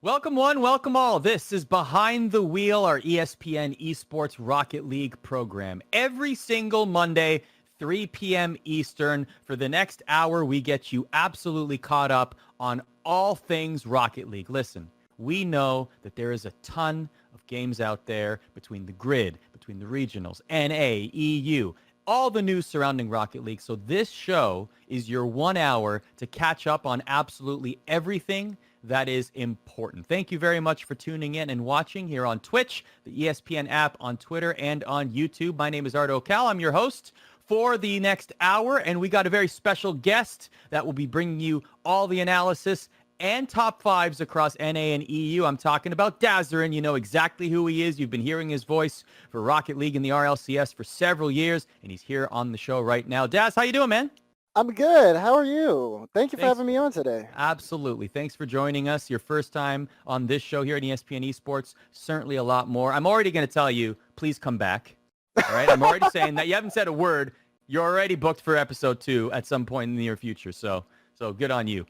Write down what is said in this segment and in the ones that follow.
Welcome one, welcome all. This is Behind the Wheel, our ESPN Esports Rocket League program. Every single Monday, 3 p.m. Eastern. For the next hour, we get you absolutely caught up on all things Rocket League. Listen, we know that there is a ton of games out there between the grid, between the regionals, NA, EU, all the news surrounding Rocket League. So this show is your 1 hour to catch up on absolutely everything that is important. Thank you very much for tuning in and watching here on Twitch, the ESPN app, on Twitter, and on YouTube. My name is Arda Ocal. I'm your host for the next hour, and we got a very special guest that will be bringing you all the analysis and top fives across NA and EU. I'm talking about Dazerin. You know exactly who he is. You've been hearing his voice for Rocket League and the RLCS for several years, and he's here on the show right now. Daz, how you doing, man? I'm good. How are you? Thank you for having me on today. Absolutely. Thanks for joining us. Your first time on this show here at ESPN Esports. Certainly a lot more. I'm already going to tell you, please come back. All right? I'm already saying that. You haven't said a word. You're already booked for episode 2 at some point in the near future. So good on you.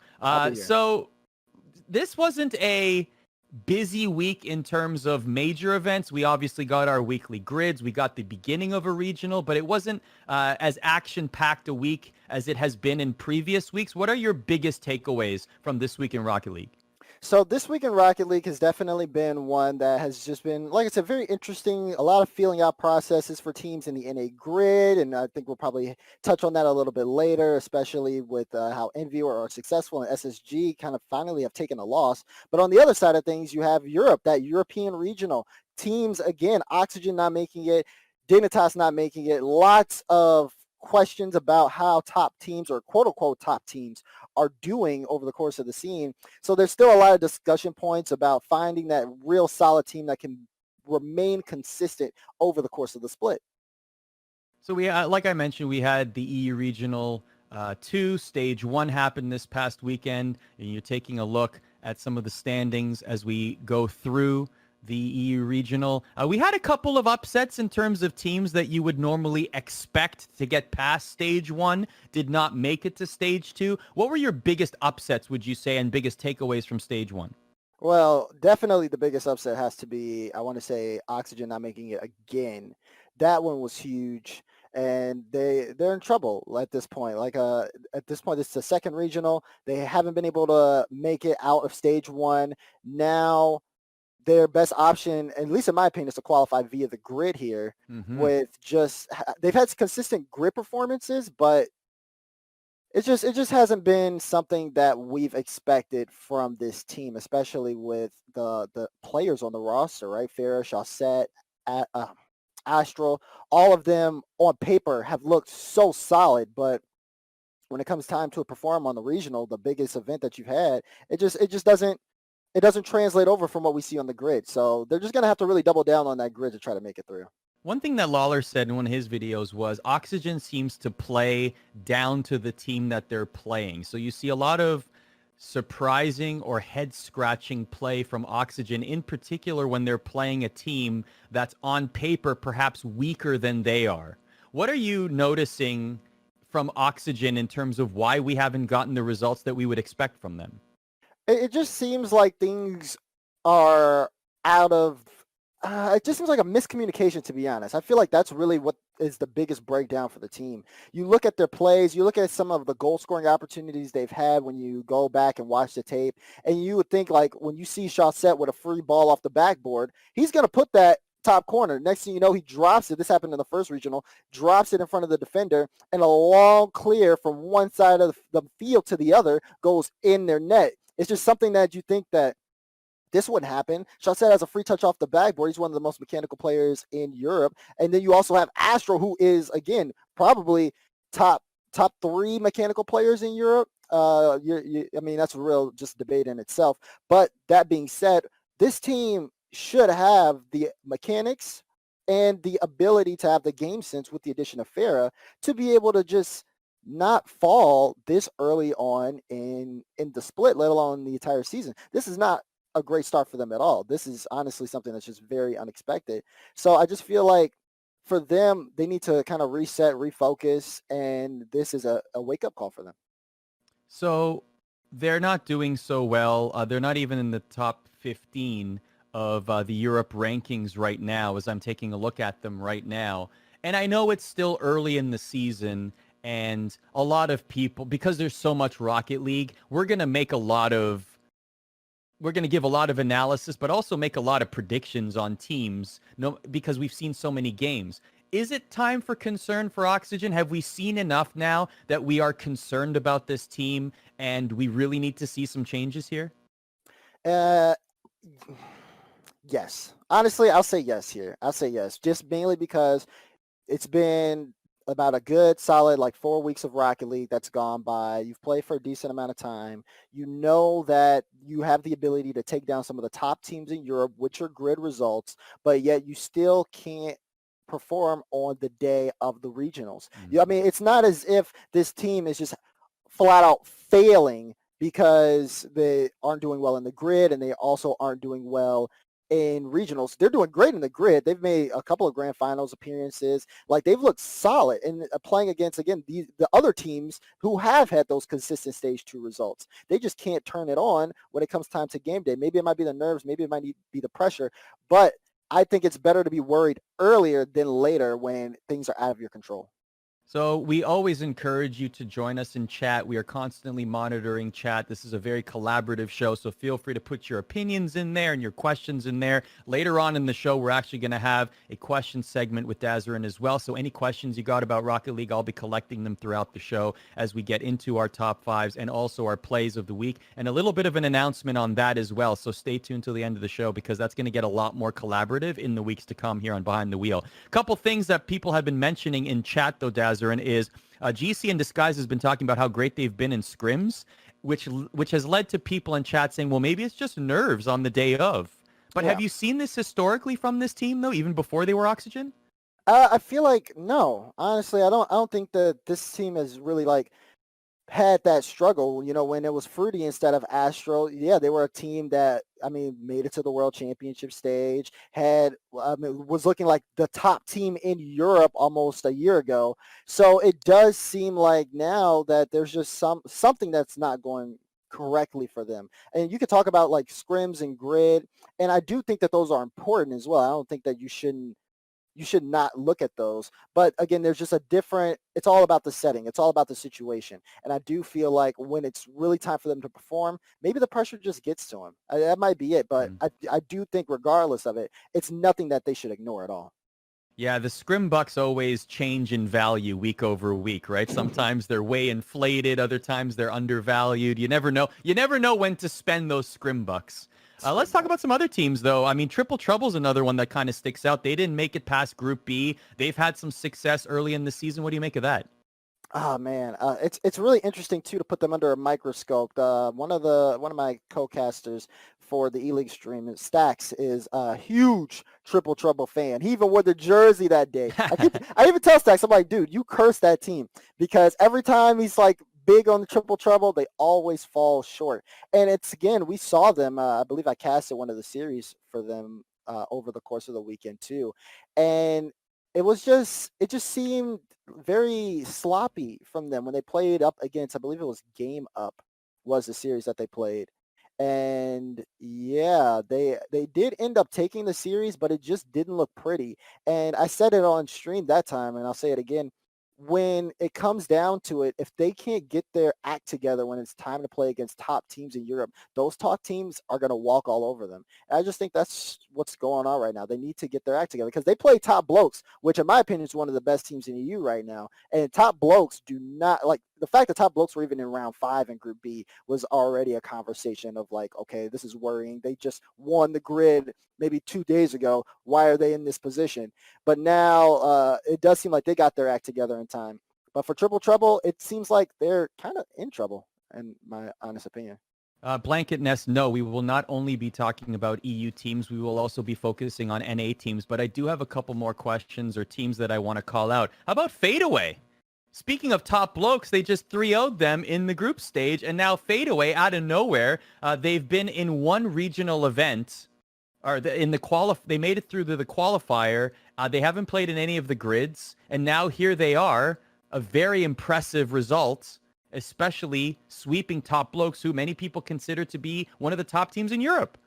So this wasn't a busy week in terms of major events. We obviously got our weekly grids. We got the beginning of a regional, but it wasn't as action-packed a week as it has been in previous weeks. What are your biggest takeaways from this week in Rocket League? So this week in Rocket League has definitely been one that has just been, like I said, very interesting. A lot of feeling out processes for teams in the NA grid, and I think we'll probably touch on that a little bit later, especially with how Envy are successful and SSG kind of finally have taken a loss. But on the other side of things, you have Europe, that European regional. Teams, again, Oxygen not making it, Dignitas not making it, lots of questions about how top teams or quote-unquote top teams are doing over the course of the scene. So there's still a lot of discussion points about finding that real solid team that can remain consistent over the course of the split. So we, like I mentioned, we had the EU Regional 2. Stage 1 happened this past weekend, and you're taking a look at some of the standings as we go through the EU Regional. We had a couple of upsets in terms of teams that you would normally expect to get past Stage 1, did not make it to Stage 2. What were your biggest upsets, would you say, and biggest takeaways from Stage 1? Well, definitely the biggest upset has to be, I want to say, Oxygen not making it again. That one was huge, and they're in trouble at this point. At this point, it's the second regional. They haven't been able to make it out of Stage 1. Now their best option, at least in my opinion, is to qualify via the grid here. With just, they've had consistent grid performances, but it just hasn't been something that we've expected from this team, especially with the players on the roster, right? Farah, Chaussette, Astral, all of them on paper have looked so solid, but when it comes time to perform on the regional, the biggest event that you've had, it just doesn't translate over from what we see on the grid. So they're just going to have to really double down on that grid to try to make it through. One thing that Lawler said in one of his videos was Oxygen seems to play down to the team that they're playing. So you see a lot of surprising or head-scratching play from Oxygen, in particular when they're playing a team that's on paper perhaps weaker than they are. What are you noticing from Oxygen in terms of why we haven't gotten the results that we would expect from them? It just seems like things are out of it just seems like a miscommunication, to be honest. I feel like that's really what is the biggest breakdown for the team. You look at their plays, you look at some of the goal scoring opportunities they've had when you go back and watch the tape, and you would think, like, when you see Chaussette with a free ball off the backboard, he's going to put that top corner. Next thing you know, he drops it. This happened in the first regional, drops it in front of the defender, and a long clear from one side of the field to the other goes in their net. It's just something that you think that this wouldn't happen. Chaussette has a free touch off the backboard. He's one of the most mechanical players in Europe. And then you also have Astro, who is, again, probably top 3 mechanical players in Europe. I mean, that's a real just debate in itself. But that being said, this team should have the mechanics and the ability to have the game sense with the addition of Farah to be able to just not fall this early on in the split, let alone the entire season. This is not a great start for them at all. This is honestly something that's just very unexpected. So I just feel like for them, they need to kind of reset, refocus, and this is a wake-up call for them. So they're not doing so well. They're not even in the top 15 of the Europe rankings right now as I'm taking a look at them right now. And I know it's still early in the season, and a lot of people, because there's so much Rocket League, we're going to give a lot of analysis, but also make a lot of predictions on teams, no, because we've seen so many games. Is it time for concern for Oxygen? Have we seen enough now that we are concerned about this team and we really need to see some changes here? Uh, yes. Honestly, I'll say yes here. I'll say yes, just mainly because it's been about a good solid like 4 weeks of Rocket League that's gone by. You've played for a decent amount of time. You know that you have the ability to take down some of the top teams in Europe with your grid results, but yet you still can't perform on the day of the regionals. I mean, it's not as if this team is just flat out failing because they aren't doing well in the grid and they also aren't doing well in regionals. They're doing great in the grid. They've made a couple of grand finals appearances. Like, they've looked solid and playing against, again, the other teams who have had those consistent stage 2 results. They just can't turn it on when it comes time to game day. Maybe it might be the nerves, maybe it might be the pressure, but I think it's better to be worried earlier than later when things are out of your control. So we always encourage you to join us in chat. We are constantly monitoring chat. This is a very collaborative show, so feel free to put your opinions in there and your questions in there. Later on in the show, we're actually going to have a question segment with Dazerin as well. So any questions you got about Rocket League, I'll be collecting them throughout the show as we get into our top fives and also our plays of the week, and a little bit of an announcement on that as well. So stay tuned till the end of the show because that's going to get a lot more collaborative in the weeks to come here on Behind the Wheel. A couple things that people have been mentioning in chat, though, Dazerin, is GC in Disguise has been talking about how great they've been in scrims, which has led to people in chat saying, well, maybe it's just nerves on the day of. But have you seen this historically from this team, though, even before they were Oxygen? I feel like no. Honestly, I don't think that this team has really like had that struggle, when it was Fruity instead of Astro. Yeah, they were a team that, I mean, made it to the World Championship stage, was looking like the top team in Europe almost a year ago. So it does seem like now that there's just something that's not going correctly for them. And you could talk about like scrims and grid, and I do think that those are important as well. I don't think that you should not look at those. But again, there's just it's all about the setting. It's all about the situation. And I do feel like when it's really time for them to perform, maybe the pressure just gets to them. That might be it. But I do think regardless of it, it's nothing that they should ignore at all. Yeah, the scrim bucks always change in value week over week, right? Sometimes they're way inflated. Other times they're undervalued. You never know. You never know when to spend those scrim bucks. Let's talk about some other teams, though. I mean, Triple Trouble's another one that kind of sticks out. They didn't make it past Group B. They've had some success early in the season. What do you make of that? Oh man, it's really interesting too to put them under a microscope. One of my co-casters for the E-League stream, Stacks, is a huge Triple Trouble fan. He even wore the jersey that day. I even tell Stacks, I'm like, dude, you curse that team because every time he's like big on the Triple Trouble, they always fall short. And it's, again, we saw them. I believe I casted one of the series for them over the course of the weekend too, and it just seemed very sloppy from them when they played up against, I believe it was Game Up was the series that they played. And yeah, they did end up taking the series, but it just didn't look pretty. And I said it on stream that time, and I'll say it again. When it comes down to it, if they can't get their act together when it's time to play against top teams in Europe, those top teams are going to walk all over them. And I just think that's what's going on right now. They need to get their act together because they play Top Blokes, which in my opinion is one of the best teams in the EU right now. And Top Blokes do not, like, the fact that Top Blokes were even in round 5 in Group B was already a conversation of like, okay, this is worrying. They just won the grid maybe 2 days ago. Why are they in this position? But now it does seem like they got their act together in time. But for Triple Trouble, it seems like they're kind of in trouble, in my honest opinion. Blanket Nest, no, we will not only be talking about EU teams, we will also be focusing on NA teams. But I do have a couple more questions or teams that I want to call out. How about Fadeaway? Speaking of Top Blokes, they just 3-0'd them in the group stage, and now Fadeaway, out of nowhere, they've been in one regional event, or they made it through the qualifier. They haven't played in any of the grids, and now here they are, a very impressive result, especially sweeping Top Blokes, who many people consider to be one of the top teams in Europe.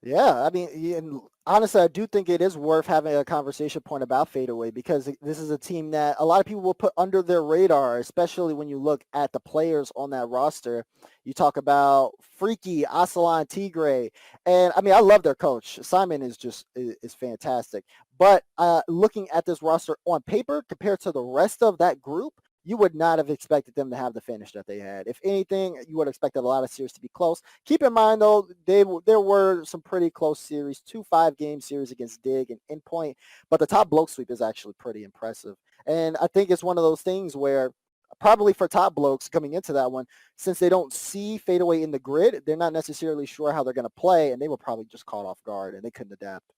Yeah, I mean, and honestly, I do think it is worth having a conversation point about fadeaway because this is a team that a lot of people will put under their radar, especially when you look at the players on that roster. You talk about Freaky, Asalan Tigre, and I mean, I love their coach. Simon is just is fantastic. But looking at this roster on paper compared to the rest of that group, you would not have expected them to have the finish that they had. If anything, you would have expected a lot of series to be close. Keep in mind, though, there were some pretty close series, 2 5-game series against Dig and Endpoint, but the top bloke sweep is actually pretty impressive. And I think it's one of those things where probably for top blokes coming into that one, since they don't see fadeaway in the grid, they're not necessarily sure how they're going to play, and they were probably just caught off guard, and they couldn't adapt.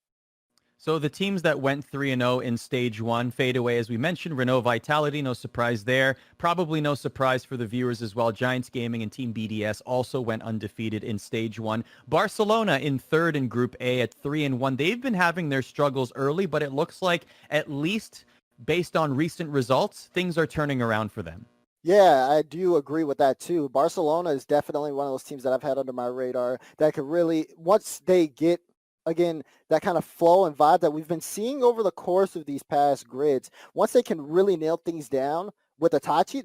So the teams that went 3-0 in stage one fade away, as we mentioned. Renault Vitality, no surprise there. Probably no surprise for the viewers as well. Giants Gaming and Team BDS also went undefeated in stage one. Barcelona in third in Group A at 3-1. They've been having their struggles early, but it looks like at least based on recent results, things are turning around for them. Yeah, I do agree with that too. Barcelona is definitely one of those teams that I've had under my radar that could really, once they get, again, that kind of flow and vibe that we've been seeing over the course of these past grids, once they can really nail things down with Itachi,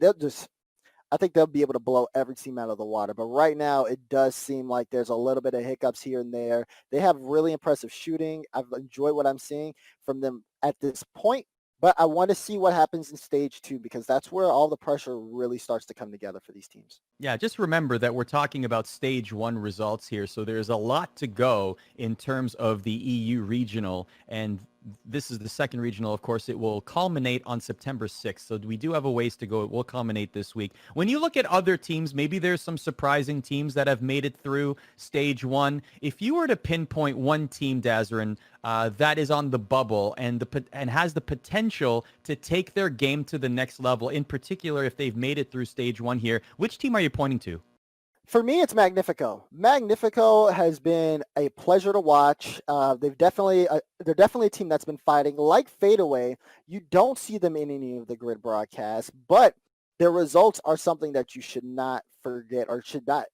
I think they'll be able to blow every team out of the water. But right now, it does seem like there's a little bit of hiccups here and there. They have really impressive shooting. I've enjoyed what I'm seeing from them at this point. But I want to see what happens in stage two because that's where all the pressure really starts to come together for these teams. Yeah, just remember that we're talking about stage one results here. So there's a lot to go in terms of the EU regional. And this is the second regional. Of course, it will culminate on September 6th. So we do have a ways to go. It will culminate this week. When you look at other teams, maybe there's some surprising teams that have made it through stage one. If you were to pinpoint one team, Dazerin, that is on the bubble and has the potential to take their game to the next level, in particular if they've made it through stage one here, which team are you pointing to? For me, it's Magnifico. Magnifico has been a pleasure to watch. They're definitely a team that's been fighting. Like Fadeaway, you don't see them in any of the grid broadcasts, but their results are something that you should not forget or should not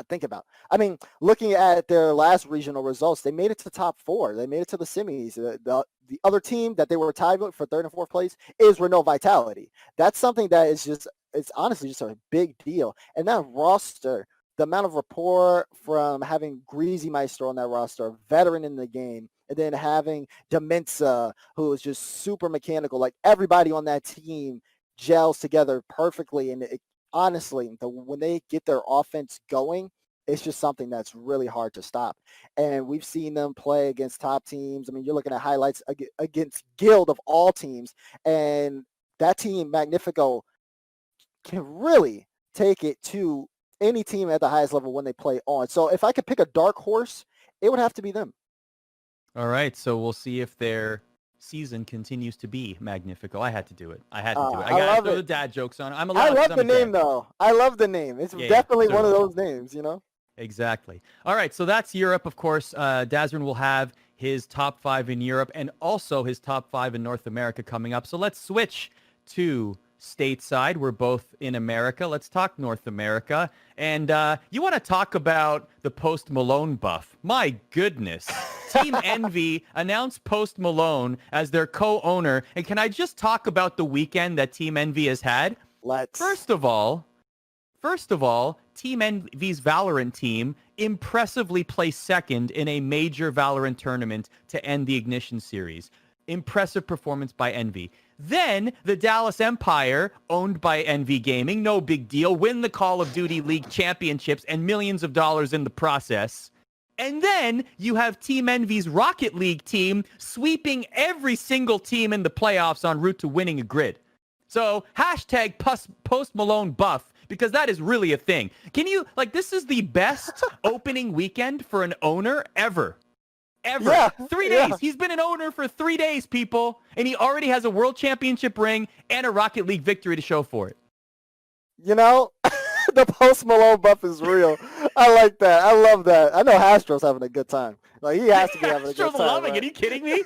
think about. I mean, looking at their last regional results, they made it to top 4. They made it to the semis. The other team that they were tied with for third and fourth place is Renault Vitality. That's something that is just, it's honestly just a big deal. And that roster, the amount of rapport from having Greasy Meister on that roster, a veteran in the game, and then having Demenza, who is just super mechanical. Like everybody on that team gels together perfectly. And honestly, when they get their offense going, it's just something that's really hard to stop. And we've seen them play against top teams. I mean, you're looking at highlights against Guild of all teams. And that team, Magnifico, can really take it to any team at the highest level when they play on. So if I could pick a dark horse, it would have to be them. All right, so we'll see if their season continues to be Magnifico. I had to do it. I got to throw the dad jokes on. I'm allowed. I love the name, though. I love the name. It's definitely one of those names, you know? Exactly. All right, so that's Europe, of course. Dazerin will have his top 5 in Europe and also his top 5 in North America coming up. So let's switch to stateside. We're both in America. Let's talk North America. And you want to talk about the Post Malone buff. My goodness. Team Envy announced Post Malone as their co-owner. And can I just talk about the weekend that Team Envy has had? Let's. First of all, Team Envy's Valorant team impressively placed second in a major Valorant tournament to end the Ignition series. Impressive performance by Envy. Then the Dallas Empire, owned by Envy Gaming, no big deal, win the Call of Duty League championships and millions of dollars in the process. And then you have Team Envy's Rocket League team sweeping every single team in the playoffs en route to winning a grid. So hashtag Post Malone buff, because that is really a thing. Can you, this is the best opening weekend for an owner ever. Ever. Yeah, 3 days. Yeah. He's been an owner for 3 days, people. And he already has a world championship ring and a Rocket League victory to show for it. You know, the Post Malone buff is real. I like that. I love that. I know Hastro's having a good time. Like, he has to be having a good time. Hastro's loving it. Are you kidding me?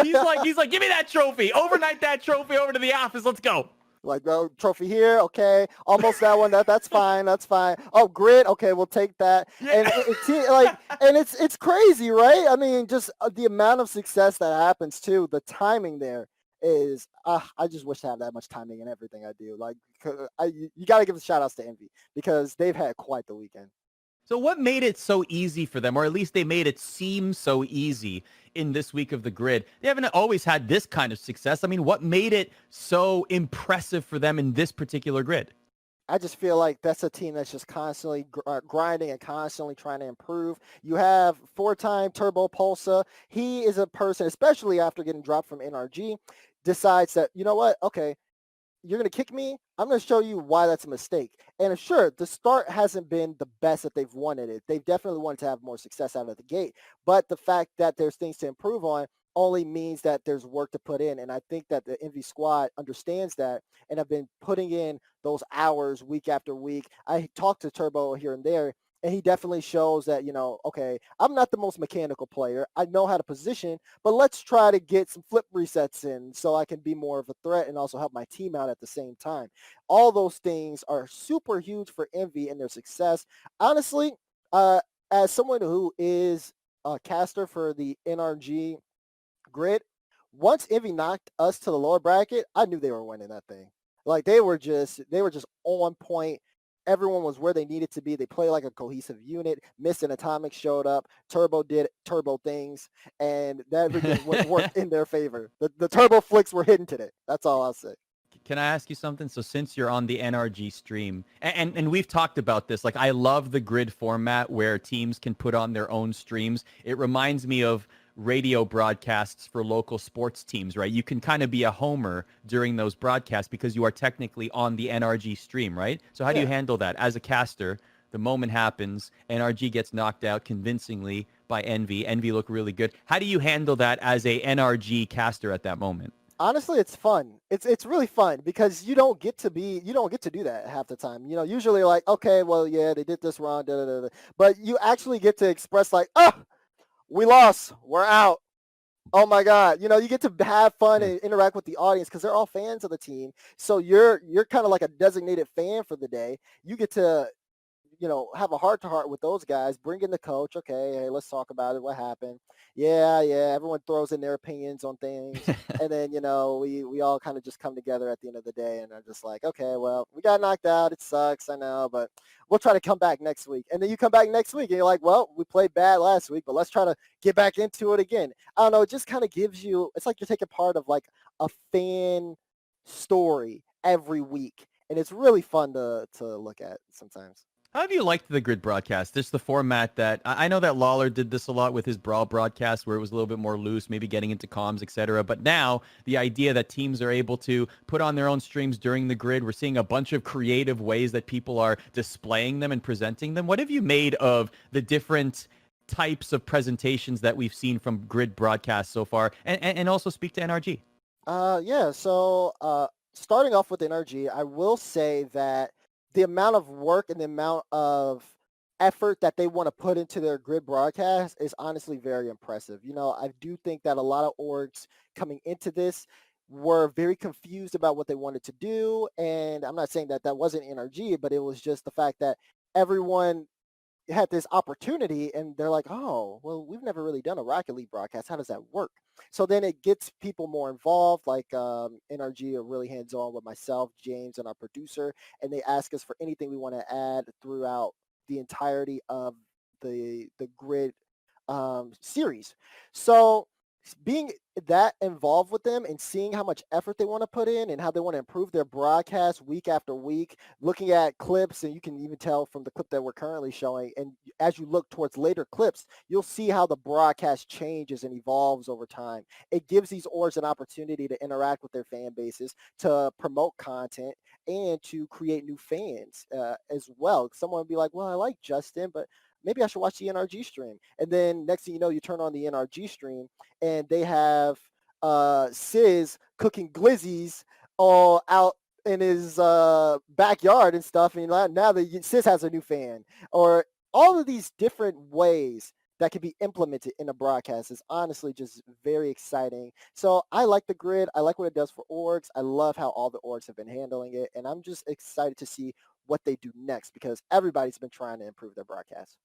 He's like, give me that trophy. Overnight that trophy over to the office. Let's go. Like, oh, trophy here, okay, almost that one. That's fine. That's fine. Oh, grid, okay, we'll take that. Yeah. And it's crazy, right? I mean, just the amount of success that happens too. The timing there is. I just wish I had that much timing in everything I do. Like, you got to give the shout outs to Envy because they've had quite the weekend. So what made it so easy for them, or at least they made it seem so easy in this week of the grid? They haven't always had this kind of success. I mean, what made it so impressive for them in this particular grid? I just feel like that's a team that's just constantly grinding and constantly trying to improve. You have four-time Turbo Pulsa. He is a person, especially after getting dropped from NRG, decides that, you know what, okay, you're going to kick me. I'm going to show you why that's a mistake. And sure, the start hasn't been the best that they've wanted it. They've definitely wanted to have more success out of the gate. But the fact that there's things to improve on only means that there's work to put in. And I think that the Envy squad understands that and have been putting in those hours week after week. I talked to Turbo here and there, and he definitely shows that, okay, I'm not the most mechanical player. I know how to position, but let's try to get some flip resets in so I can be more of a threat and also help my team out at the same time. All those things are super huge for Envy and their success. Honestly, as someone who is a caster for the NRG grid, once Envy knocked us to the lower bracket, I knew they were winning that thing. Like they were just on point. Everyone was where they needed to be. They played like a cohesive unit. Mist and Atomic showed up. Turbo did Turbo things, and that everything worked in their favor. The Turbo flicks were hidden today. That's all I'll say. Can I ask you something? So since you're on the NRG stream, and we've talked about this, like I love the grid format where teams can put on their own streams. It reminds me of radio broadcasts for local sports teams, right? You can kind of be a homer during those broadcasts because you are technically on the NRG stream, right? So how do you handle that? As a caster, the moment happens, NRG gets knocked out convincingly by Envy. Envy look really good. How do you handle that as a NRG caster at that moment? Honestly, it's fun. It's really fun because you don't get to do that half the time. Usually like, okay, well, yeah, they did this wrong, da, da, da, da. But you actually get to express like, oh, we lost, we're out. Oh my God. You get to have fun and interact with the audience because they're all fans of the team. So you're kind of like a designated fan for the day. You get to have a heart-to-heart with those guys, bring in the coach. Okay, hey, let's talk about it. What happened? Yeah. Everyone throws in their opinions on things. And then, we all kind of just come together at the end of the day and are just like, okay, well, we got knocked out. It sucks, I know, but we'll try to come back next week. And then you come back next week and you're like, well, we played bad last week, but let's try to get back into it again. I don't know. It just kind of gives you, it's like you're taking part of like a fan story every week. And it's really fun to look at sometimes. How have you liked the grid broadcast? Just the format that I know that Lawler did this a lot with his Brawl broadcast where it was a little bit more loose, maybe getting into comms, etc. But now the idea that teams are able to put on their own streams during the grid, we're seeing a bunch of creative ways that people are displaying them and presenting them. What have you made of the different types of presentations that we've seen from grid broadcasts so far? And also speak to NRG. So starting off with NRG, I will say that the amount of work and the amount of effort that they want to put into their grid broadcast is honestly very impressive. I do think that a lot of orgs coming into this were very confused about what they wanted to do. And I'm not saying that that wasn't NRG, but it was just the fact that everyone had this opportunity and they're like, oh, well, we've never really done a Rocket League broadcast. How does that work? So then it gets people more involved, like NRG are really hands-on with myself, James, and our producer, and they ask us for anything we want to add throughout the entirety of the grid series. So being that involved with them and seeing how much effort they want to put in and how they want to improve their broadcast week after week, looking at clips, and you can even tell from the clip that we're currently showing, and as you look towards later clips, you'll see how the broadcast changes and evolves over time. It gives these orgs an opportunity to interact with their fan bases, to promote content, and to create new fans as well. Someone would be like, well, I like Justin, but maybe I should watch the NRG stream. And then next thing you know, you turn on the NRG stream and they have Sis cooking glizzies all out in his backyard and stuff. And now that Sis has a new fan, or all of these different ways that can be implemented in a broadcast is honestly just very exciting. So I like the grid. I like what it does for orgs. I love how all the orgs have been handling it. And I'm just excited to see what they do next because everybody's been trying to improve their broadcast.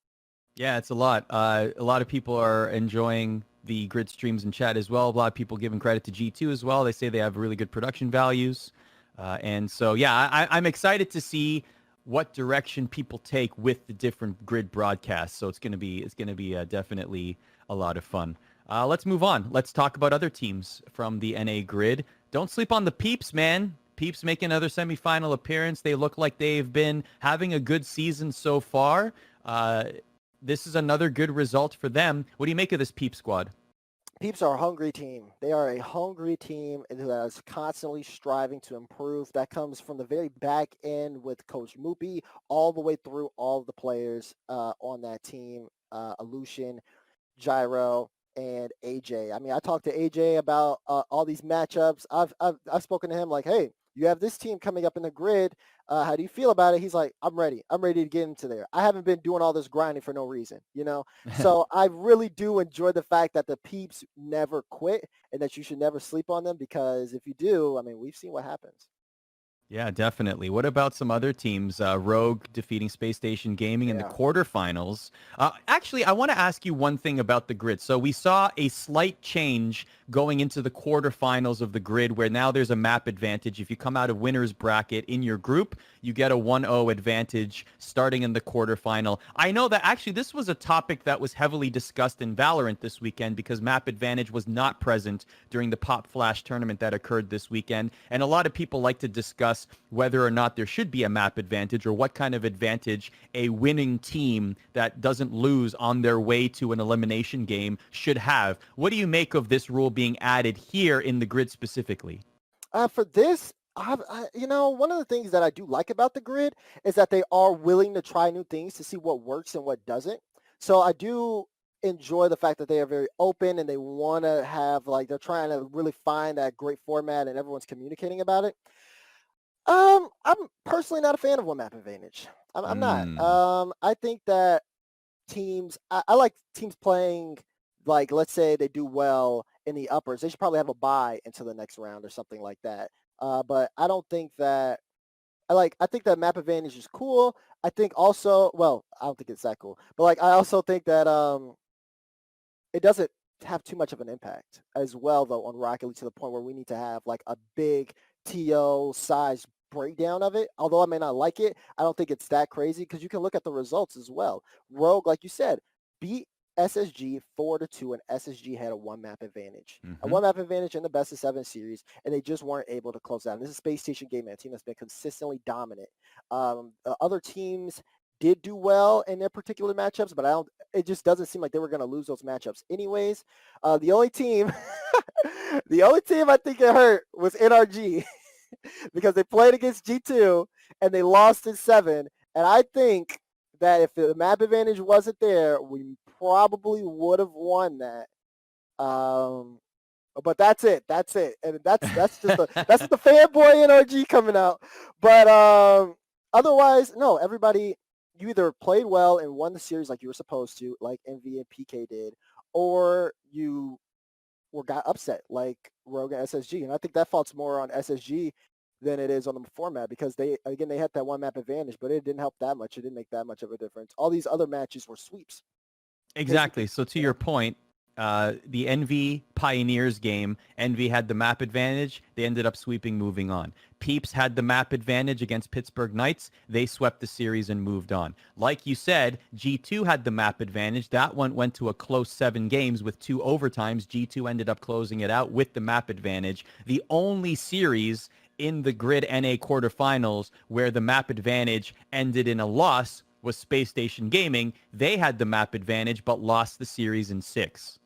Yeah, it's a lot. A lot of people are enjoying the grid streams in chat as well. A lot of people giving credit to G2 as well. They say they have really good production values. And so, yeah, I'm excited to see what direction people take with the different grid broadcasts. So it's going to be definitely a lot of fun. Let's move on. Let's talk about other teams from the NA grid. Don't sleep on the Peeps, man. Peeps make another semifinal appearance. They look like they've been having a good season so far. This is another good result for them. What do you make of this Peep squad? Peeps are a hungry team. They are a hungry team that is constantly striving to improve. That comes from the very back end with Coach Moopy all the way through all of the players on that team, Aleutian, Gyro, and AJ. I mean, I talked to AJ about all these matchups. I've spoken to him like, hey, you have this team coming up in the grid. How do you feel about it? He's like, I'm ready. I'm ready to get into there. I haven't been doing all this grinding for no reason, you know? So I really do enjoy the fact that the Peeps never quit and that you should never sleep on them because if you do, I mean, we've seen what happens. Yeah, definitely. What about some other teams? Rogue defeating Space Station Gaming in the quarterfinals. Actually, I want to ask you one thing about the grid. So we saw a slight change going into the quarterfinals of the grid where now there's a map advantage. If you come out of winner's bracket in your group, you get a 1-0 advantage starting in the quarterfinal. I know that actually this was a topic that was heavily discussed in Valorant this weekend because map advantage was not present during the Pop Flash tournament that occurred this weekend. And a lot of people like to discuss whether or not there should be a map advantage or what kind of advantage a winning team that doesn't lose on their way to an elimination game should have. What do you make of this rule being added here in the grid specifically? For this, one of the things that I do like about the grid is that they are willing to try new things to see what works and what doesn't. So I do enjoy the fact that they are very open and they want to have like they're trying to really find that great format and everyone's communicating about it. I'm personally not a fan of one map advantage. I'm not. I think that teams, I like teams playing like, let's say they do well in the uppers. They should probably have a bye into the next round or something like that. But I don't think that, I think that map advantage is cool. I think also, well, I don't think it's that cool. But like, I also think that it doesn't have too much of an impact as well, though, on Rocket League to the point where we need to have like a big TO size breakdown of it. Although I may not like it, I don't think it's that crazy because you can look at the results as well. Rogue, like you said, beat SSG 4-2, and SSG had a one map advantage. A one map advantage in the best of 7 series, and they just weren't able to close out. This is Space Station Gaming, a team that's been consistently dominant. Other teams did do well in their particular matchups, but it just doesn't seem like they were going to lose those matchups anyways. The only team I think it hurt was NRG because they played against G2 and they lost in 7. And I think that if the map advantage wasn't there, we probably would have won that. But that's it. And that's just that's the fanboy NRG coming out. But otherwise, no, everybody, you either played well and won the series like you were supposed to, like MV and PK did, or you got upset like Rogue and SSG. And I think that fault's more on SSG than it is on the format because they had that one map advantage, but it didn't help that much. It didn't make that much of a difference. All these other matches were sweeps. Exactly. Basically. So to your point, the NV Pioneers game, NV had the map advantage. They ended up sweeping, moving on. Peeps had the map advantage against Pittsburgh Knights. They swept the series and moved on. Like you said, G2 had the map advantage. That one went to a close 7 games with 2 overtimes. G2 ended up closing it out with the map advantage. The only series in the grid NA quarterfinals where the map advantage ended in a loss was Space Station Gaming. They had the map advantage but lost the series in 6.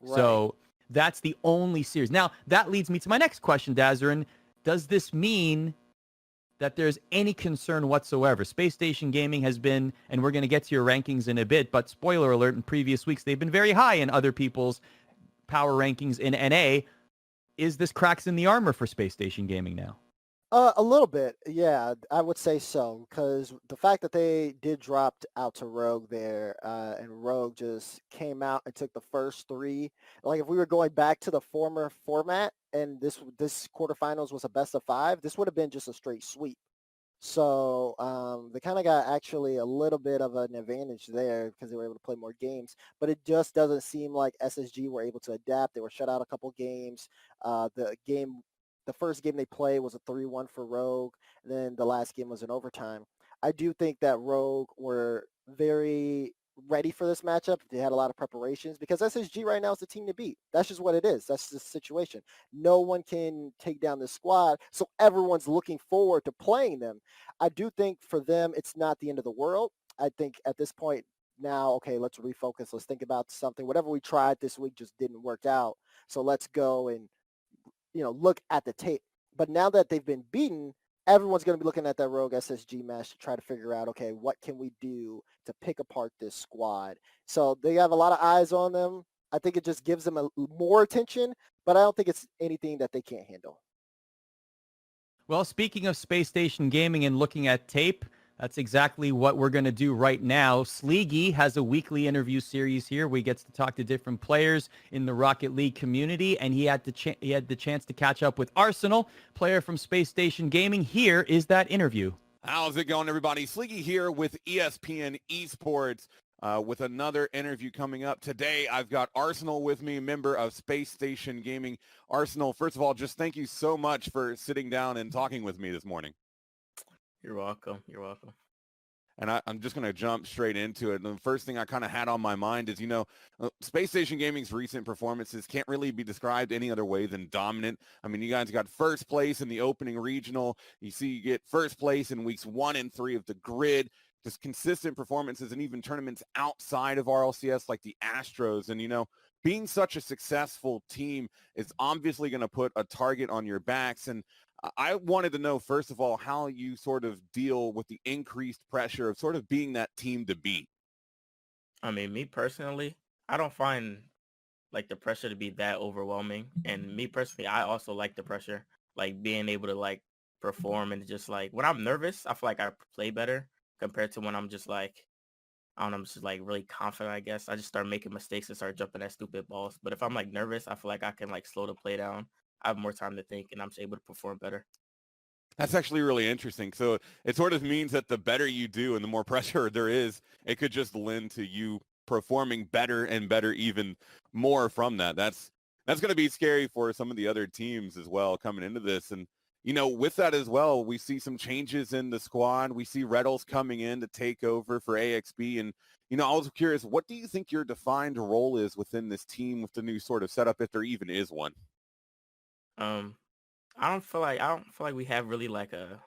Right. So that's the only series. Now, that leads me to my next question, Dazerin. Does this mean that there's any concern whatsoever? Space Station Gaming has been, and we're going to get to your rankings in a bit, but spoiler alert, in previous weeks, they've been very high in other people's power rankings in NA. Is this cracks in the armor for Space Station Gaming now? A little bit, yeah, I would say so. Because the fact that they did drop out to Rogue there, and Rogue just came out and took the first three. Like if we were going back to the former format and this quarterfinals was a best of five, this would have been just a straight sweep. So they kind of got actually a little bit of an advantage there because they were able to play more games. But it just doesn't seem like SSG were able to adapt. They were shut out a couple games. The first game they played was a 3-1 for Rogue. And then the last game was in overtime. I do think that Rogue were very ready for this matchup. They had a lot of preparations because SSG right now is the team to beat. That's just what it is. That's the situation. No one can take down this squad. So everyone's looking forward to playing them. I do think for them, it's not the end of the world. I think at this point now, okay, let's refocus. Let's think about something. Whatever we tried this week just didn't work out. So let's go and, look at the tape. But now that they've been beaten, everyone's going to be looking at that Rogue SSG match to try to figure out, okay, what can we do to pick apart this squad? So they have a lot of eyes on them. I think it just gives them more attention, but I don't think it's anything that they can't handle. Well, speaking of Space Station Gaming and looking at tape, that's exactly what we're going to do right now. Sleegi has a weekly interview series here where he gets to talk to different players in the Rocket League community, and he had the chance to catch up with Arsenal, player from Space Station Gaming. Here is that interview. How's it going, everybody? Sleegi here with ESPN Esports with another interview coming up. Today, I've got Arsenal with me, member of Space Station Gaming. Arsenal, first of all, just thank you so much for sitting down and talking with me this morning. You're welcome. You're welcome. And I'm just going to jump straight into it. And the first thing I kind of had on my mind is, Space Station Gaming's recent performances can't really be described any other way than dominant. I mean, you guys got first place in the opening regional. You get first place in weeks 1 and 3 of the grid. Just consistent performances and even tournaments outside of RLCS like the Astros. And, being such a successful team is obviously going to put a target on your backs. And I wanted to know, first of all, how you sort of deal with the increased pressure of sort of being that team to beat. I mean, me personally, I don't find like the pressure to be that overwhelming. And me personally, I also like the pressure, like being able to like perform and just like when I'm nervous, I feel like I play better compared to when I'm just like, I don't know, I'm just like really confident, I guess. I just start making mistakes and start jumping at stupid balls. But if I'm like nervous, I feel like I can like slow the play down. I have more time to think and I'm just able to perform better. That's actually really interesting. So it sort of means that the better you do and the more pressure there is, it could just lend to you performing better and better even more from that. That's going to be scary for some of the other teams as well coming into this. And, with that as well, we see some changes in the squad. We see Reddles coming in to take over for AXB. And, I was curious, what do you think your defined role is within this team with the new sort of setup, if there even is one? Um, I don't feel like we have really like a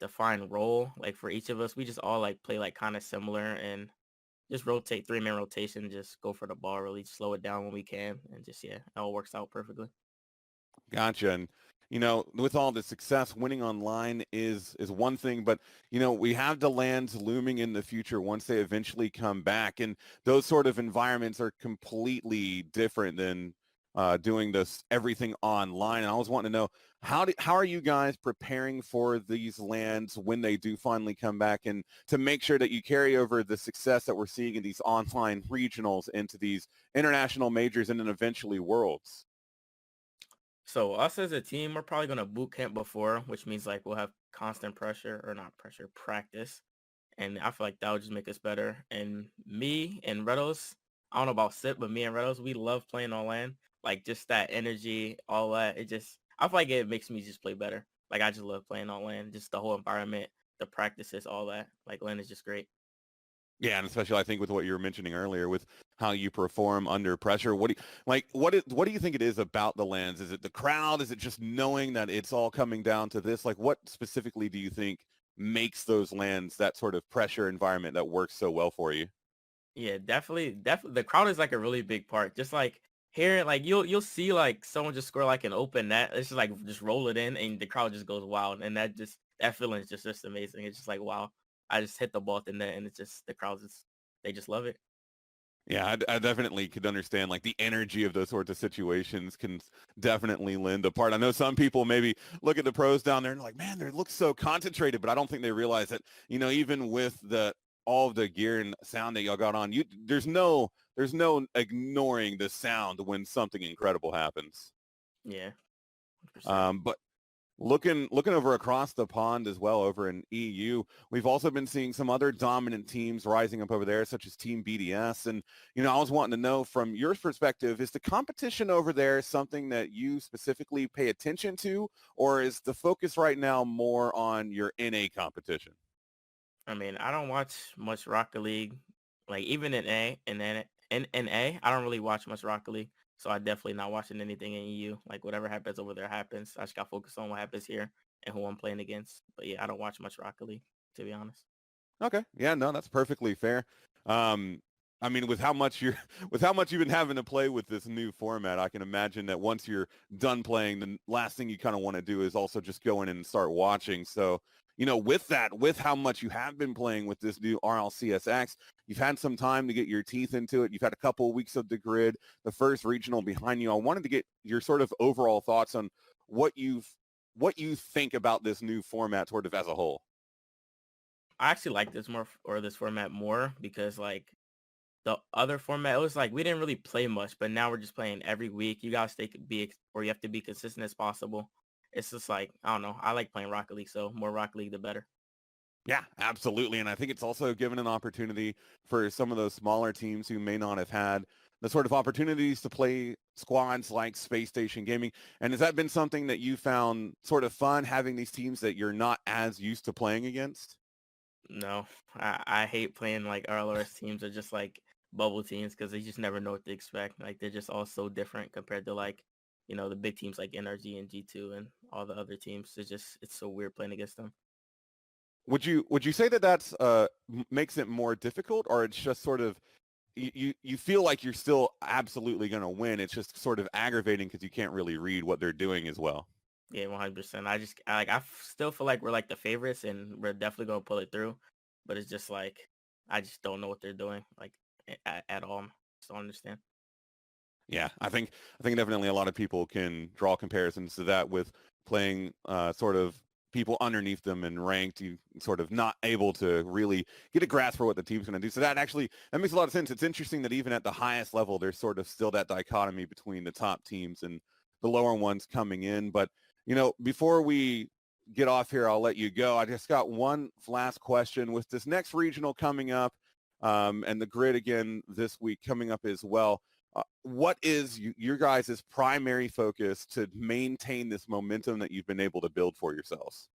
defined role like for each of us. We just all like play like kind of similar and just rotate 3-man rotation, just go for the ball, really slow it down when we can, and just it all works out perfectly. Gotcha. And, with all the success, winning online is one thing, but, we have the lands looming in the future once they eventually come back. And those sort of environments are completely different than doing this everything online. And I was wanting to know, how are you guys preparing for these lands when they do finally come back, and to make sure that you carry over the success that we're seeing in these online regionals into these international majors and then eventually worlds? So us as a team, we're probably gonna boot camp before, which means like we'll have constant pressure or not pressure, practice. And I feel like that would just make us better. And me and Redos, I don't know about Sip, but me and Redos, we love playing on land. Like just that energy, all that. I feel like it makes me just play better. Like I just love playing on land, just the whole environment, the practices, all that. Like land is just great. Yeah, and especially I think with what you were mentioning earlier with how you perform under pressure. What do you think it is about the lands? Is it the crowd? Is it just knowing that it's all coming down to this? Like what specifically do you think makes those lands that sort of pressure environment that works so well for you? Yeah, definitely. Definitely, the crowd is like a really big part. Just like hearing, like you'll see like someone just score like an open net. It's just like just roll it in, and the crowd just goes wild, and that feeling is just amazing. It's just like wow, I just hit the ball at the net, and it's just the crowd they just love it. Yeah, I definitely could understand like the energy of those sorts of situations can definitely lend a part. I know some people maybe look at the pros down there and like, man, they look so concentrated, but I don't think they realize that, even with all of the gear and sound that y'all got on, there's no ignoring the sound when something incredible happens. Yeah. 100%. But looking over across the pond as well over in EU, we've also been seeing some other dominant teams rising up over there, such as Team BDS. And, I was wanting to know from your perspective, is the competition over there something that you specifically pay attention to, or is the focus right now more on your NA competition? I mean, I don't watch much Rocket League. Like even in A and then in A, I don't really watch much Rocket League. So I definitely not watching anything in EU. Like whatever happens over there happens. I just got focused on what happens here and who I'm playing against. But yeah, I don't watch much Rocket League, to be honest. Okay. Yeah, no, that's perfectly fair. I mean, with how much with how much you've been having to play with this new format, I can imagine that once you're done playing, the last thing you kind of want to do is also just go in and start watching. So, with how much you have been playing with this new RLCSX, you've had some time to get your teeth into it. You've had a couple of weeks of the grid, the first regional behind you. I wanted to get your sort of overall thoughts on what you think about this new format sort of as a whole. I actually like this format more because like the other format, it was like we didn't really play much, but now we're just playing every week. You gotta or you have to be consistent as possible. It's just like I don't know. I like playing Rocket League, so more Rocket League the better. Yeah, absolutely. And I think it's also given an opportunity for some of those smaller teams who may not have had the sort of opportunities to play squads like Space Station Gaming. And has that been something that you found sort of fun, having these teams that you're not as used to playing against? No, I hate playing like RLRS teams or just like bubble teams because they just never know what to expect. Like they're just all so different compared to like, the big teams like NRG and G2 and all the other teams. It's so weird playing against them. Would you say that that's makes it more difficult, or it's just sort of you feel like you're still absolutely going to win? It's just sort of aggravating because you can't really read what they're doing as well. Yeah, 100%. Still feel like we're like the favorites and we're definitely gonna pull it through, but it's just like I just don't know what they're doing like at all. Just don't understand. Yeah, I think definitely a lot of people can draw comparisons to that with playing sort of people underneath them and ranked. You sort of not able to really get a grasp for what the team's going to do. So that makes a lot of sense. It's interesting that even at the highest level, there's sort of still that dichotomy between the top teams and the lower ones coming in. But before we get off here, I'll let you go. I just got one last question. With this next regional coming up, and the grid again this week coming up as well. What is your guys' primary focus to maintain this momentum that you've been able to build for yourselves?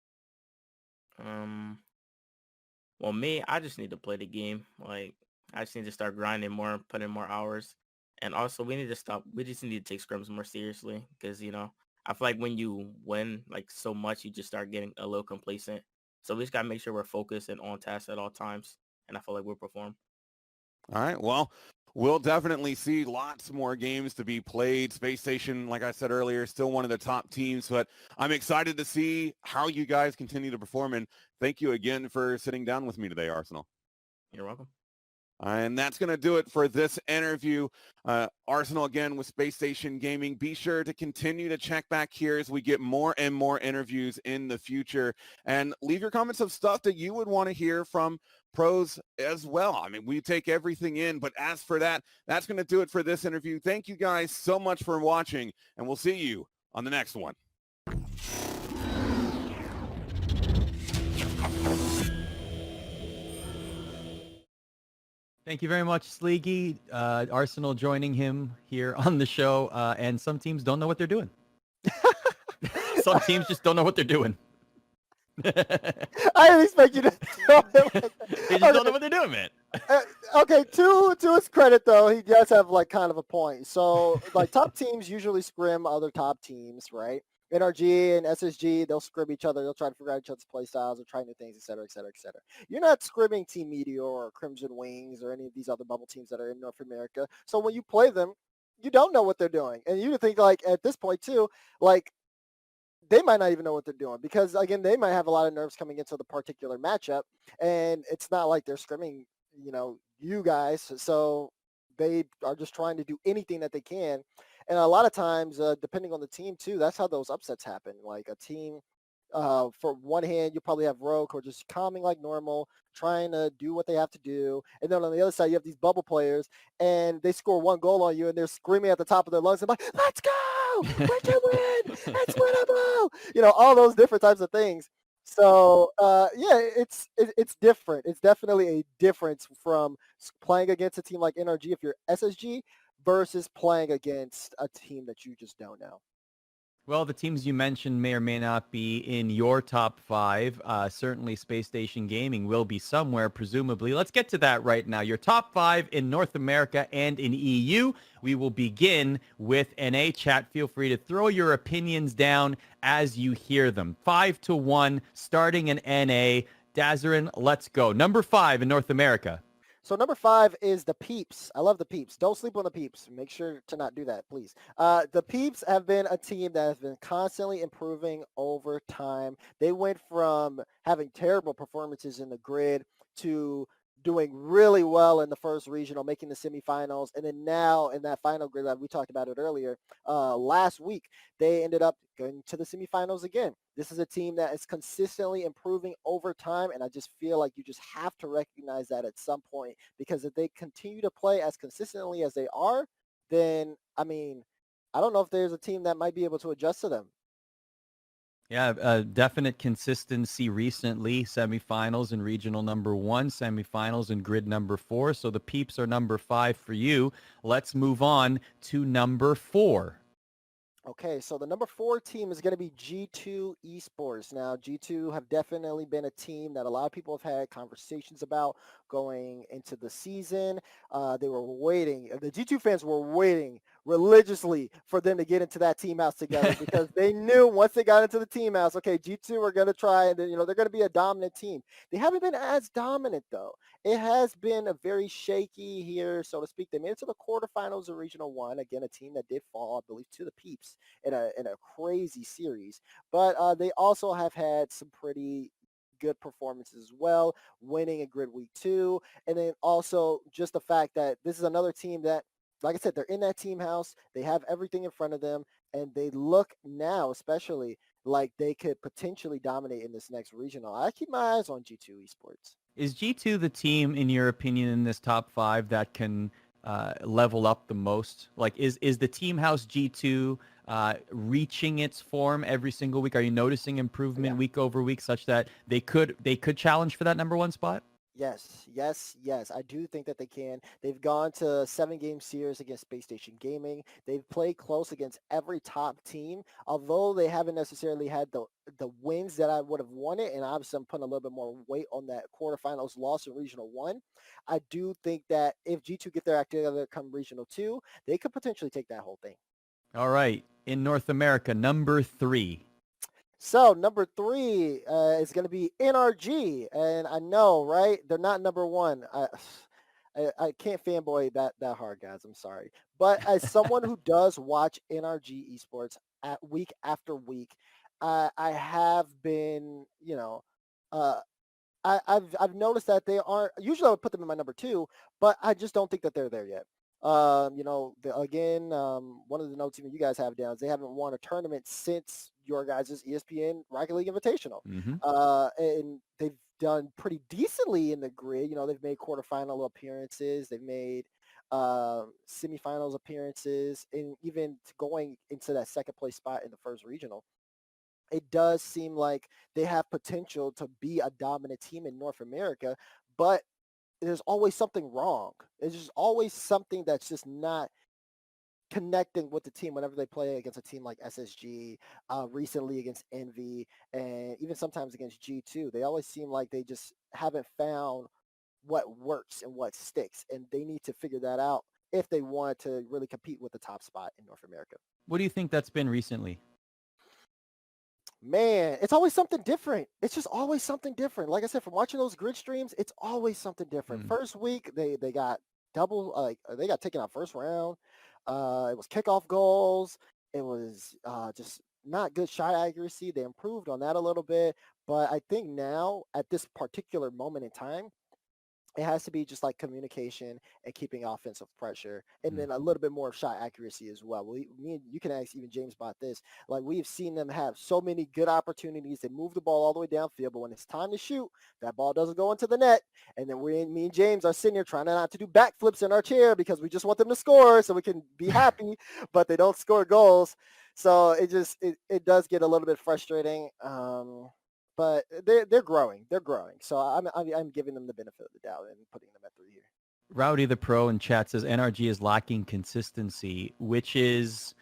Well, me, I just need to play the game. Like, I just need to start grinding more, put in more hours, and also we need to stop. We just need to take scrims more seriously because I feel like when you win like so much, you just start getting a little complacent. So we just gotta make sure we're focused and on task at all times, and I feel like we'll perform. All right. Well, we'll definitely see lots more games to be played. Space Station, like I said earlier, still one of the top teams, but I'm excited to see how you guys continue to perform. And thank you again for sitting down with me today, Arsenal. You're welcome. And that's going to do it for this interview. Arsenal again with Space Station Gaming. Be sure to continue to check back here as we get more and more interviews in the future. And leave your comments of stuff that you would want to hear from pros as well. I mean, we take everything in, but as for that, that's going to do it for this interview. Thank you guys so much for watching, and we'll see you on the next one. Thank you very much, Sleegi. Arsenal joining him here on the show, and some teams don't know what they're doing. Some teams just don't know what they're doing. I didn't expect you to throw it like that. They just don't know what they're doing, man. Okay, to his credit though, he does have like kind of a point. So like top teams usually scrim other top teams, right? NRG and SSG, they'll scrim each other. They'll try to figure out each other's play styles or try new things, et cetera, et cetera, et cetera. You're not scrimming Team Meteor or Crimson Wings or any of these other bubble teams that are in North America. So when you play them, you don't know what they're doing. And you think like at this point too, like they might not even know what they're doing because again, they might have a lot of nerves coming into the particular matchup and it's not like they're scrimming, you guys. So they are just trying to do anything that they can. And a lot of times, depending on the team too, that's how those upsets happen. Like a team, for one hand, you probably have Rogue who are just calming like normal, trying to do what they have to do. And then on the other side, you have these bubble players, and they score one goal on you, and they're screaming at the top of their lungs, and like, "Let's go! We can win! It's winnable!" All those different types of things. So yeah, it's different. It's definitely a difference from playing against a team like NRG if you're SSG versus playing against a team that you just don't know. Well, the teams you mentioned may or may not be in your top five. Certainly, Space Station Gaming will be somewhere, presumably. Let's get to that right now. Your top five in North America and in EU. We will begin with NA. Chat, feel free to throw your opinions down as you hear them. 5-1, starting in NA. Dazerin, let's go. Number 5 in North America. So number 5 is the Peeps. I love the Peeps. Don't sleep on the Peeps. Make sure to not do that, please. The Peeps have been a team that has been constantly improving over time. They went from having terrible performances in the grid to doing really well in the first regional, making the semifinals, and then now in that final grid that we talked about it earlier, last week, they ended up going to the semifinals again. This is a team that is consistently improving over time, and I just feel like you just have to recognize that at some point, because if they continue to play as consistently as they are, then, I mean, I don't know if there's a team that might be able to adjust to them. Yeah, definite consistency recently. Semifinals in regional number 1, semifinals in grid number 4. So the Peeps are number 5 for you. Let's move on to number 4. Okay, so the number 4 team is going to be G2 Esports. Now, G2 have definitely been a team that a lot of people have had conversations about going into the season. They were waiting. The G2 fans were waiting religiously for them to get into that team house together because they knew once they got into the team house, okay, G2 are going to try and, they're going to be a dominant team. They haven't been as dominant, though. It has been a very shaky here, so to speak. They made it to the quarterfinals of Regional 1. Again, a team that did fall, I believe, to the Peeps in a crazy series. But they also have had some pretty good performances as well, winning in Grid Week 2. And then also just the fact that this is another team that, like I said, they're in that team house. They have everything in front of them. And they look now, especially, like they could potentially dominate in this next regional. I keep my eyes on G2 Esports. Is G2 the team, in your opinion, in this top 5 that can level up the most? Like, is the team house G2 reaching its form every single week? Are you noticing improvement week over week such that they could challenge for that number 1 spot? Yes. I do think that they can. They've gone to 7-game series against Space Station Gaming. They've played close against every top team, although they haven't necessarily had the wins that I would have wanted. And obviously, I'm putting a little bit more weight on that quarterfinals loss in Regional 1. I do think that if G2 get their act together come Regional 2, they could potentially take that whole thing. All right. In North America, number 3. So number 3 is going to be NRG, and I know, right? They're not number 1. I can't fanboy that hard, guys. I'm sorry, but as someone who does watch NRG Esports at week after week, I have been, I've noticed that they aren't. Usually, I would put them in my number 2, but I just don't think that they're there yet. One of the notes even you guys have down is they haven't won a tournament since your guys' ESPN Rocket League Invitational. Mm-hmm. And they've done pretty decently in the grid. They've made quarterfinal appearances. They've made semifinals appearances, and even going into that second place spot in the first regional. It does seem like they have potential to be a dominant team in North America, but there's always something wrong. There's just always something that's just not connecting with the team whenever they play against a team like SSG, recently against Envy, and even sometimes against G2. They always seem like they just haven't found what works and what sticks, and they need to figure that out if they want to really compete with the top spot in North America. What do you think that's been recently? Man, it's always something different. It's just always something different. Like I said, from watching those grid streams, it's always something different. First week, they got they got taken out first round. It was kickoff goals. It was just not good shot accuracy. They improved on that a little bit. But I think now, at this particular moment in time, It has to be just like communication and keeping offensive pressure, and Mm. then a little bit more of shot accuracy as well. Me and you can ask even James about this. Like we've seen them have so many good opportunities. They move the ball all the way downfield, but when it's time to shoot, that ball doesn't go into the net. And then me and James are sitting here trying not to do backflips in our chair because we just want them to score so we can be happy, but they don't score goals. So it does get a little bit frustrating. But they're growing. They're growing. So I'm giving them the benefit of the doubt and putting them at 3 here. Rowdy the Pro in chat says NRG is lacking consistency, which is,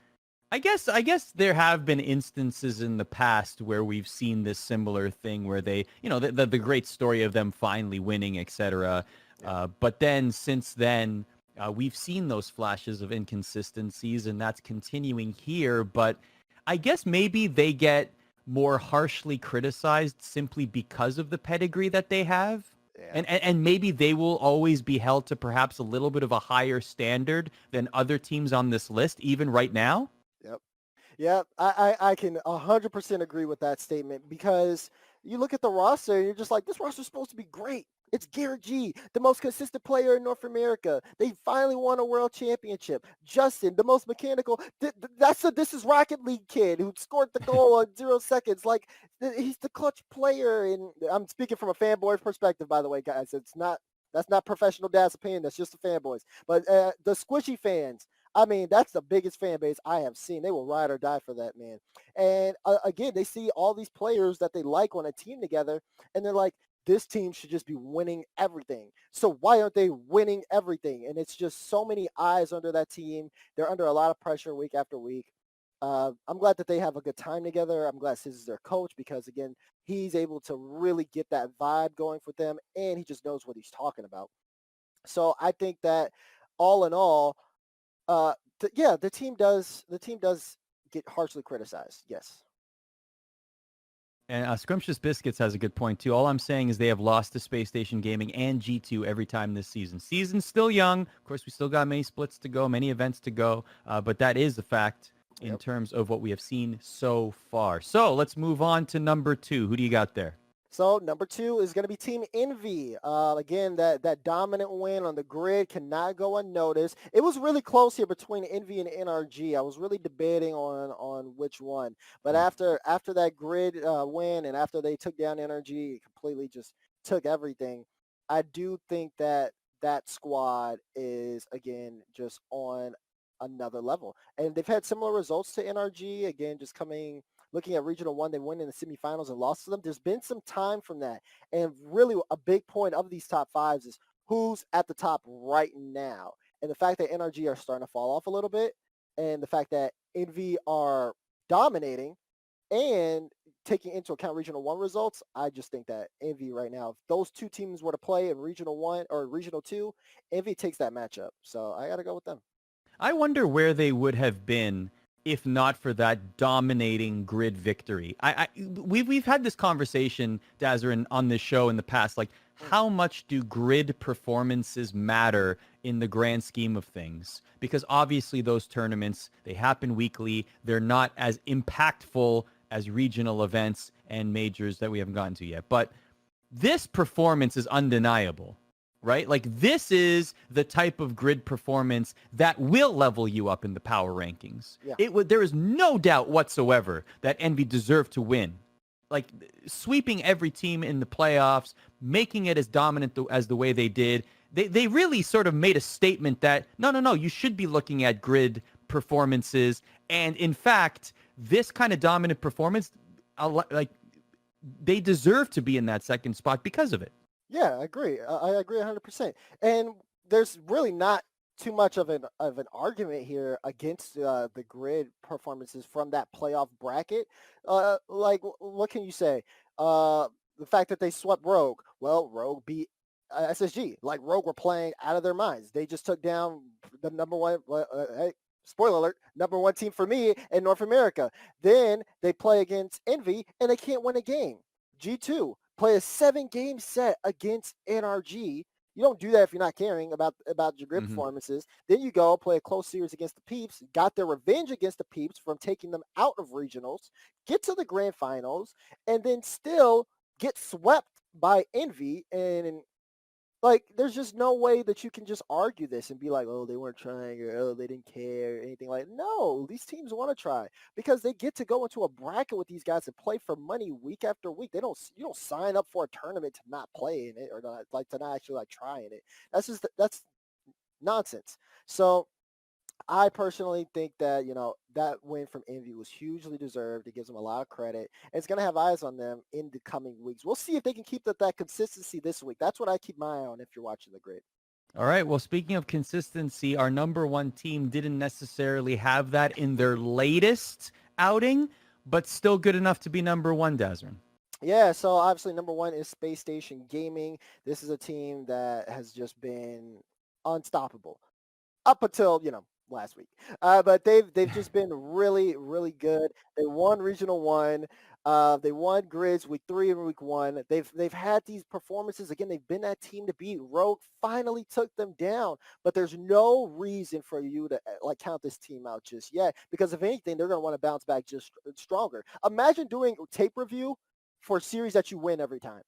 I guess there have been instances in the past where we've seen this similar thing where they, the great story of them finally winning, etc. But then since then, we've seen those flashes of inconsistencies, and that's continuing here. But I guess maybe they get more harshly criticized simply because of the pedigree that they have. Yeah. And maybe they will always be held to perhaps a little bit of a higher standard than other teams on this list, even right now. Yep. Yeah, I can 100% agree with that statement because you look at the roster and you're just like, this roster's supposed to be great. It's Garrett G, the most consistent player in North America. They finally won a world championship. Justin, the most mechanical. This is Rocket League kid who scored the goal in 0 seconds. Like he's the clutch player. And I'm speaking from a fanboy perspective, by the way, guys. That's not professional Dad's opinion. That's just the fanboys. But the squishy fans, I mean, that's the biggest fan base I have seen. They will ride or die for that, man. And again, they see all these players that they like on a team together, and they're like, this team should just be winning everything. So why aren't they winning everything? And it's just so many eyes under that team. They're under a lot of pressure week after week. I'm glad that they have a good time together. I'm glad this is their coach because, again, he's able to really get that vibe going for them, and he just knows what he's talking about. So I think that all in all, the team does get harshly criticized. Yes. And Scrumptious Biscuits has a good point, too. All I'm saying is they have lost to Space Station Gaming and G2 every time this season. Season's still young. Of course, we still got many splits to go, many events to go. But that is the fact in terms of what we have seen so far. So let's move on to number 2. Who do you got there? So number 2 is going to be Team Envy. Again, that dominant win on the grid cannot go unnoticed. It was really close here between Envy and NRG. I was really debating on which one. But after that grid win and after they took down NRG, it completely just took everything. I do think that squad is, again, just on another level. And they've had similar results to NRG. Again, just looking at Regional 1, they went in the semifinals and lost to them. There's been some time from that. And really a big point of these top 5s is who's at the top right now. And the fact that NRG are starting to fall off a little bit and the fact that Envy are dominating and taking into account Regional 1 results, I just think that Envy right now, if those two teams were to play in Regional 1 or Regional 2, Envy takes that matchup. So I got to go with them. I wonder where they would have been if not for that dominating grid victory. We've had this conversation, Dazerin, on this show in the past. Like, how much do grid performances matter in the grand scheme of things? Because obviously those tournaments, they happen weekly. They're not as impactful as regional events and majors that we haven't gotten to yet. But this performance is undeniable. Right? Like, this is the type of grid performance that will level you up in the power rankings. Yeah. There is no doubt whatsoever that Envy deserved to win. Like, sweeping every team in the playoffs, making it as dominant as the way they did. They really sort of made a statement that, no, you should be looking at grid performances. And in fact, this kind of dominant performance, like, they deserve to be in that second spot because of it. Yeah, I agree. I agree 100%. And there's really not too much of an argument here against the grid performances from that playoff bracket. Like, what can you say? The fact that they swept Rogue. Well, Rogue beat SSG. Like, Rogue were playing out of their minds. They just took down the number one. Hey, spoiler alert, number 1 team for me in North America. Then they play against Envy and they can't win a game. G2. Play a 7-game set against NRG. You don't do that if you're not caring about your grid performances. Then you go play a close series against the Peeps, got their revenge against the Peeps from taking them out of regionals, get to the grand finals, and then still get swept by Envy. And Like, there's just no way that you can just argue this and be like, oh, they weren't trying or oh, they didn't care or anything like that. No, these teams want to try because they get to go into a bracket with these guys and play for money week after week. You don't sign up for a tournament to not play in it or not, like to not actually like try in it. That's nonsense. So I personally think that, that win from Envy was hugely deserved. It gives them a lot of credit. And it's going to have eyes on them in the coming weeks. We'll see if they can keep that consistency this week. That's what I keep my eye on if you're watching the grid. All right. Well, speaking of consistency, our number one team didn't necessarily have that in their latest outing, but still good enough to be number one, Dazerin. Yeah, so obviously number one is Space Station Gaming. This is a team that has just been unstoppable up until, last week. But they've just been really, really good. They won Regional 1. They won grids week 3 and week 1. They've had these performances. Again, they've been that team to beat. Rogue finally took them down. But there's no reason for you to count this team out just yet. Because if anything, they're going to want to bounce back just stronger. Imagine doing tape review for a series that you win every time.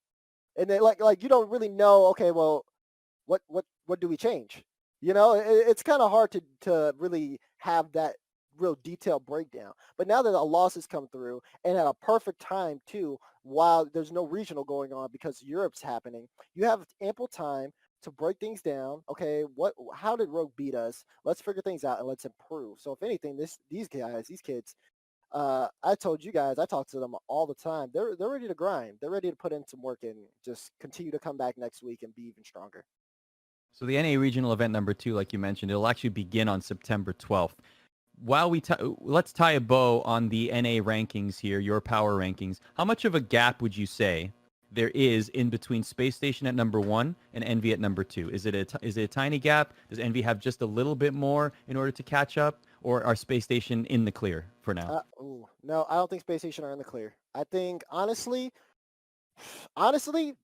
And then like you don't really know, okay, well, what do we change? It's kind of hard to really have that real detailed breakdown. But now that a loss has come through and at a perfect time too, while there's no regional going on because Europe's happening, you have ample time to break things down. Okay, how did Rogue beat us? Let's figure things out and let's improve. So if anything, these kids, I told you guys, I talk to them all the time. They're ready to grind. They're ready to put in some work and just continue to come back next week and be even stronger. So the NA regional event number 2, like you mentioned, it'll actually begin on September 12th. While let's tie a bow on the NA rankings here, your power rankings. How much of a gap would you say there is in between Space Station at number 1 and Envy at number 2? Is it a tiny gap? Does Envy have just a little bit more in order to catch up? Or are Space Station in the clear for now? No, I don't think Space Station are in the clear. I think, honestly,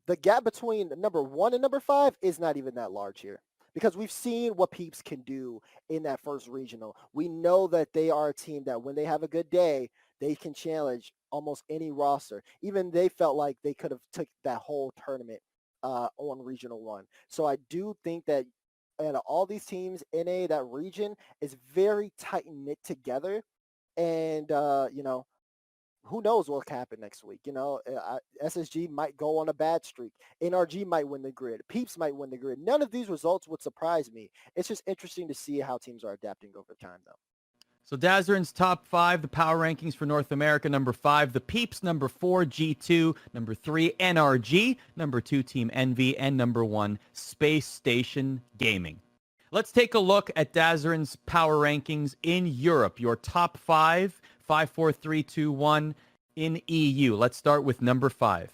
the gap between number 1 and number 5 is not even that large here because we've seen what Peeps can do in that first regional. We know that they are a team that when they have a good day, they can challenge almost any roster. Even they felt like they could have took that whole tournament on Regional 1. So I do think that all these teams, NA, that region is very tight-knit together. And, who knows what will happen next week? SSG might go on a bad streak. NRG might win the grid. Peeps might win the grid. None of these results would surprise me. It's just interesting to see how teams are adapting over time, though. So Dazerin's top 5, the power rankings for North America, number 5, the Peeps, number 4, G2, number 3, NRG, number 2, Team Envy, and number 1, Space Station Gaming. Let's take a look at Dazerin's power rankings in Europe. Your top 5, 5, 4, 3, 2, 1 in EU. Let's start with number 5.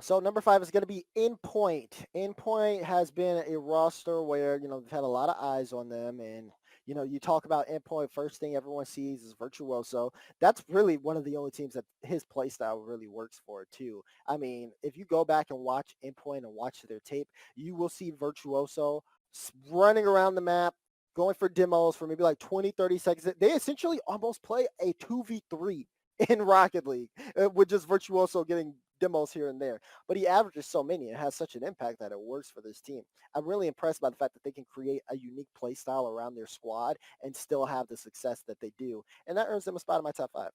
So number 5 is going to be Endpoint. Endpoint has been a roster where, they've had a lot of eyes on them. And, you talk about Endpoint, first thing everyone sees is Virtuoso. That's really one of the only teams that his play style really works for, too. I mean, if you go back and watch Endpoint and watch their tape, you will see Virtuoso running around the map, going for demos for maybe like 20, 30 seconds. They essentially almost play a 2v3 in Rocket League with just Virtuoso getting demos here and there. But he averages so many and has such an impact that it works for this team. I'm really impressed by the fact that they can create a unique play style around their squad and still have the success that they do. And that earns them a spot in my top 5.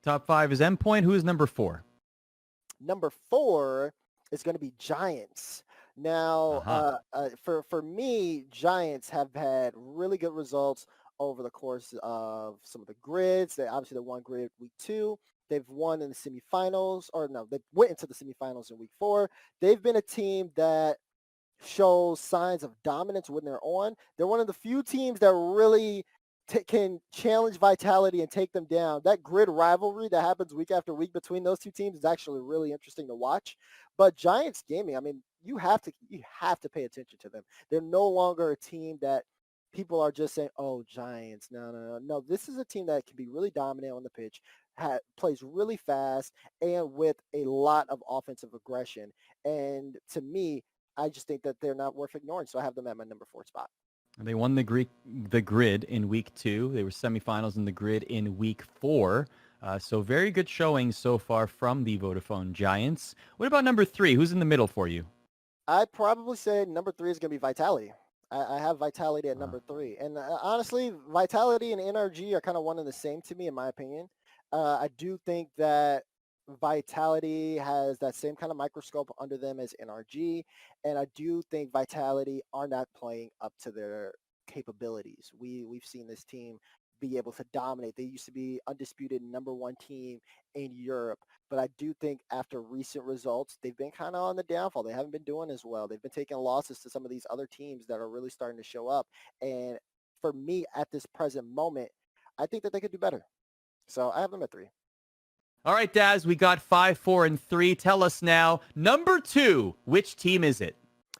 Top 5 is Endpoint. Who is number 4? Number 4 is going to be Giants. Now, for me, Giants have had really good results over the course of some of the grids. They won grid week 2. They've won in the semifinals, they went into the semifinals in week 4. They've been a team that shows signs of dominance when they're on. They're one of the few teams that really can challenge Vitality and take them down. That grid rivalry that happens week after week between those two teams is actually really interesting to watch. But Giants Gaming, I mean, you have to pay attention to them. They're no longer a team that people are just saying, oh, Giants. No. This is a team that can be really dominant on the pitch, plays really fast, and with a lot of offensive aggression. And to me, I just think that they're not worth ignoring. So I have them at my number 4 spot. They won the grid in week 2. They were semifinals in the grid in week 4. So very good showing so far from the Vodafone Giants. What about number 3? Who's in the middle for you? I'd probably say number 3 is going to be Vitality. I have Vitality at number 3. And honestly, Vitality and NRG are kind of one and the same to me, in my opinion. I do think that Vitality has that same kind of microscope under them as NRG. And I do think Vitality are not playing up to their capabilities. We've seen this team be able to dominate. They used to be undisputed number 1 team in Europe. But I do think after recent results, they've been kind of on the downfall. They haven't been doing as well. They've been taking losses to some of these other teams that are really starting to show up. And for me, at this present moment, I think that they could do better. So I have them at 3. All right, Daz, we got 5, 4, and 3. Tell us now, number 2, which team is it?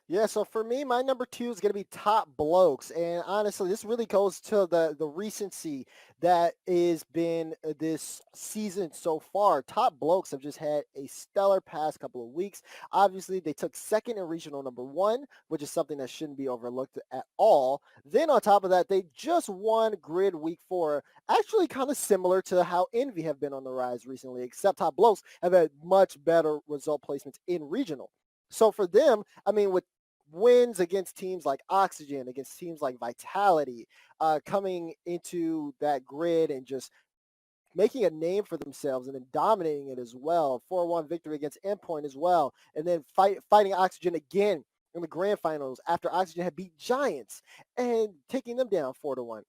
Yeah, so for me, my number 2 is going to be Top Blokes. And honestly, this really goes to the recency that has been this season so far. Top Blokes have just had a stellar past couple of weeks. Obviously, they took second in regional number 1, which is something that shouldn't be overlooked at all. Then on top of that, they just won Grid Week 4, actually kind of similar to how Envy have been on the rise recently, except Top Blokes have had much better result placements in regional. So for them, I mean, with wins against teams like Oxygen, against teams like Vitality, coming into that grid and just making a name for themselves and then dominating it as well. 4-1 victory against Endpoint as well. And then fighting Oxygen again in the grand finals after Oxygen had beat Giants and taking them down 4-1.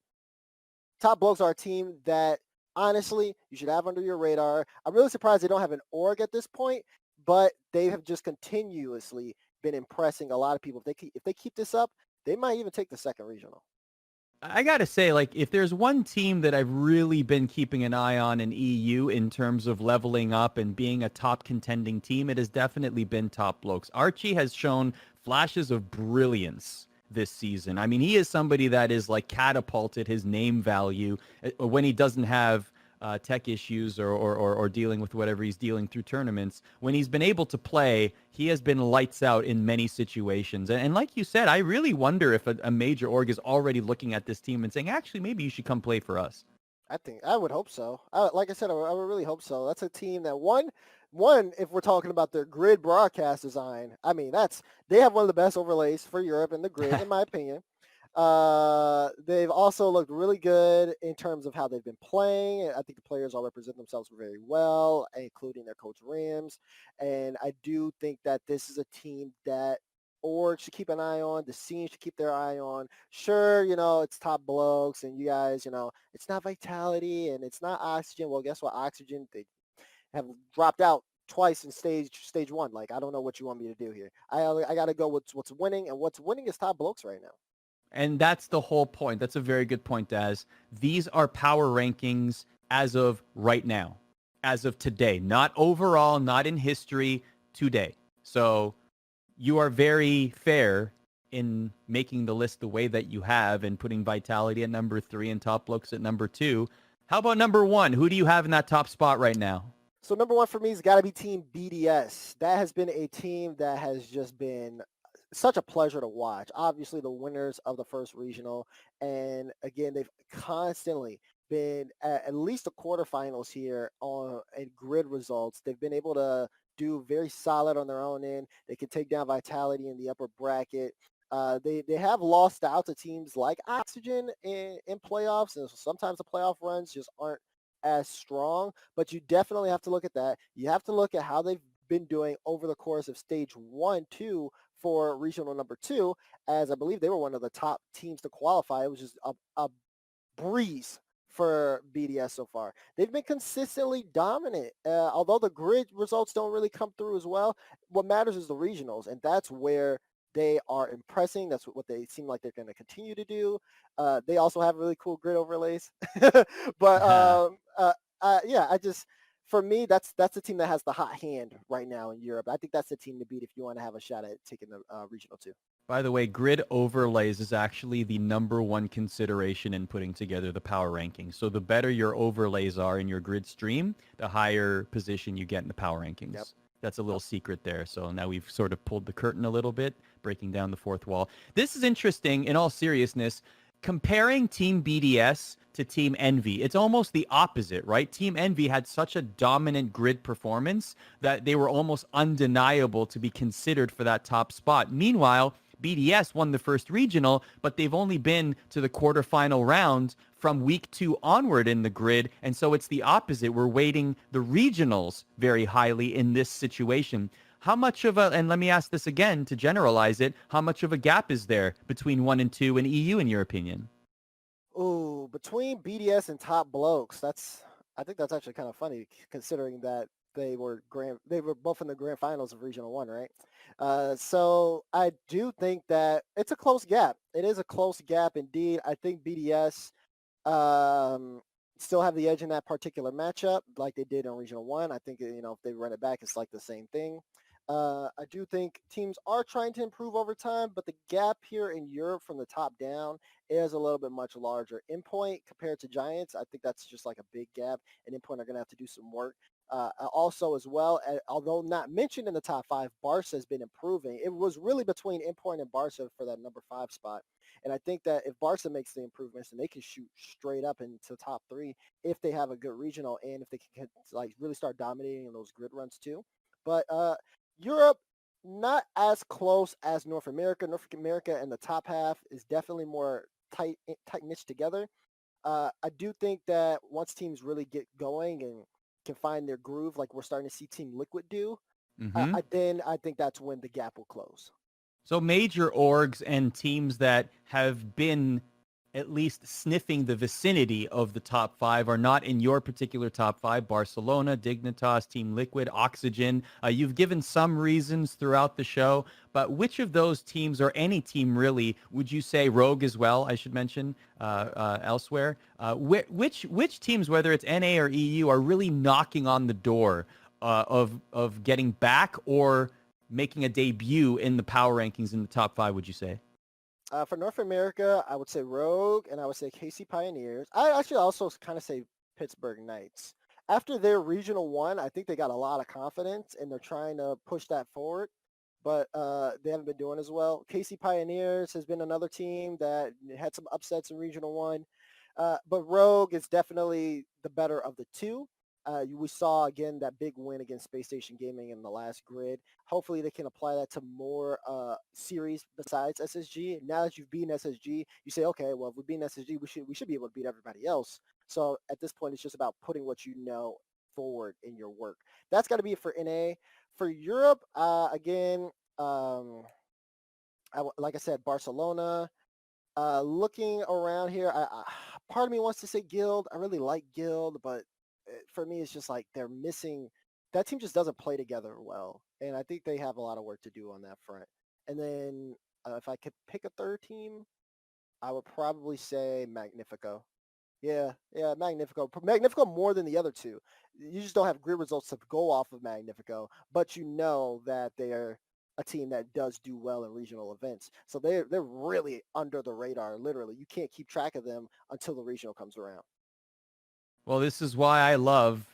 Top Blokes are a team that, honestly, you should have under your radar. I'm really surprised they don't have an org at this point, but they have just continuously been impressing a lot of people. If they keep this up, they might even take the second regional. I got to say, like, if there's one team that I've really been keeping an eye on in EU in terms of leveling up and being a top contending team, it has definitely been Top Blokes. Archie has shown flashes of brilliance this season. I mean, he is somebody that is like catapulted his name value when he doesn't have tech issues or dealing with whatever he's dealing through tournaments. When he's been able to play, he has been lights out in many situations. And like you said, I really wonder if a major org is already looking at this team and saying, actually, maybe you should come play for us. I would hope so. Like I said, I would really hope so. That's a team that one, if we're talking about their grid broadcast design, I mean, they have one of the best overlays for Europe in the grid, in my opinion. They've also looked really good in terms of how they've been playing. I think the players all represent themselves very well, including their coach Rams. And I do think that this is a team that org should keep an eye on. The scene should keep their eye on. Sure, it's Top Blokes and you guys, it's not Vitality and it's not Oxygen. Well, guess what? Oxygen, they have dropped out twice in stage 1. Like, I don't know what you want me to do here. I got to go with what's winning, and what's winning is Top Blokes right now. And that's the whole point. That's a very good point, Daz. These are power rankings as of right now, as of today, not overall, not in history, today. So you are very fair in making the list the way that you have and putting Vitality at number 3 and Top Blokes at number 2. How about number 1? Who do you have in that top spot right now? So number 1 for me has got to be Team BDS. That has been a team that has just been such a pleasure to watch. Obviously, the winners of the first regional. And again, they've constantly been at least the quarterfinals here in grid results. They've been able to do very solid on their own end. They can take down Vitality in the upper bracket. They have lost out to teams like Oxygen in playoffs, and sometimes the playoff runs just aren't as strong, but you definitely have to look at that. You have to look at how they've been doing over the course of stage 1, 2 for regional number 2, as I believe they were one of the top teams to qualify. It was just a breeze for BDS so far. They've been consistently dominant, although the grid results don't really come through as well. What matters is the regionals, and that's where they are impressing. That's what they seem like they're going to continue to do. They also have really cool grid overlays. But for me, that's the team that has the hot hand right now in Europe. I think that's the team to beat if you want to have a shot at taking the regional 2. By the way, grid overlays is actually the number 1 consideration in putting together the power rankings. So the better your overlays are in your grid stream, the higher position you get in the power rankings. Yep. That's a little secret there. So now we've sort of pulled the curtain a little bit, breaking down the fourth wall. This is interesting in all seriousness. comparing Team BDS to Team Envy, it's almost the opposite, right? Team Envy had such a dominant grid performance that they were almost undeniable to be considered for that top spot. Meanwhile, BDS won the first regional, but they've only been to the quarterfinal round from week 2 onward in the grid. And so it's the opposite. We're weighting the regionals very highly in this situation. How much of a, and let me ask this again to generalize it, how much of a gap is there between 1 and 2 and EU in your opinion? Ooh, between BDS and Top Blokes, I think that's actually kind of funny considering that they were both in the grand finals of Regional 1, right? So I do think that it's a close gap. It is a close gap indeed. I think BDS still have the edge in that particular matchup like they did in Regional 1. I think, if they run it back, it's like the same thing. I do think teams are trying to improve over time, but the gap here in Europe from the top down is a little bit much larger. Endpoint compared to Giants, I think that's just like a big gap, and Endpoint are going to have to do some work. Also as well, although not mentioned in the top 5, Barca has been improving. It was really between Endpoint and Barca for that number 5 spot. And I think that if Barca makes the improvements, then they can shoot straight up into the top 3 if they have a good regional and if they can like really start dominating in those grid runs too. But Europe, not as close as North America. North America in the top half is definitely more tight knit together. I do think that once teams really get going and can find their groove, like we're starting to see Team Liquid do, then I think that's when the gap will close. So major orgs and teams that have been at least sniffing the vicinity of the top 5 are not in your particular top 5. Barcelona, Dignitas, Team Liquid, Oxygen. You've given some reasons throughout the show, but which of those teams, or any team really, would you say, Rogue as well, I should mention, elsewhere, which teams, whether it's NA or EU, are really knocking on the door of getting back or making a debut in the power rankings in the top 5, would you say? For North America, I would say Rogue, and I would say KC Pioneers. I actually also kind of say Pittsburgh Knights. After their Regional 1, I think they got a lot of confidence, and they're trying to push that forward, but they haven't been doing as well. KC Pioneers has been another team that had some upsets in Regional 1, but Rogue is definitely the better of the two. We saw, again, that big win against Space Station Gaming in the last grid. Hopefully they can apply that to more series besides SSG. Now that you've beaten SSG, you say, okay, well, if we beat SSG, we should be able to beat everybody else. So at this point, it's just about putting what you know forward in your work. That's got to be it for NA. For Europe, again, like I said, Barcelona. Looking around here, part of me wants to say Guild. I really like Guild, but for me, it's just like they're missing. That team just doesn't play together well, and I think they have a lot of work to do on that front. And then if I could pick a third team, I would probably say Magnifico. Yeah, Magnifico. Magnifico more than the other two. You just don't have grid results to go off of Magnifico, but you know that they're a team that does do well in regional events. So they're really under the radar, literally. You can't keep track of them until the regional comes around. Well, this is why I love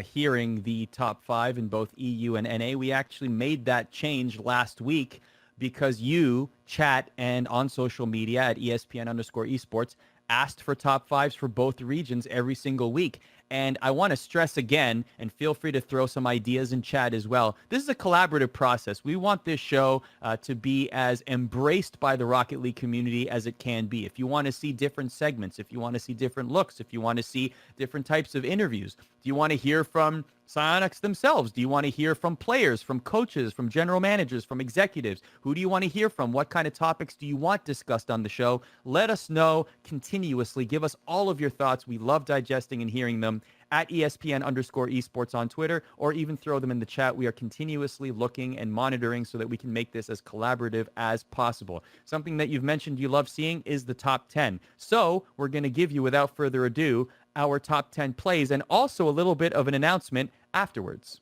hearing the top 5 in both EU and NA. We actually made that change last week because you, chat, and on social media at ESPN_esports asked for top 5s for both regions every single week. And I want to stress again, and feel free to throw some ideas in chat as well. This is a collaborative process. We want this show to be as embraced by the Rocket League community as it can be. If you want to see different segments, if you want to see different looks, if you want to see different types of interviews, do you want to hear from Psyonix themselves? Do you want to hear from players, from coaches, from general managers, from executives? Who do you want to hear from? What kind of topics do you want discussed on the show? Let us know continuously. Give us all of your thoughts. We love digesting and hearing them at ESPN_esports on Twitter, or even throw them in the chat. We are continuously looking and monitoring so that we can make this as collaborative as possible. Something that you've mentioned you love seeing is the top 10. So we're going to give you, without further ado, our top 10 plays and also a little bit of an announcement afterwards.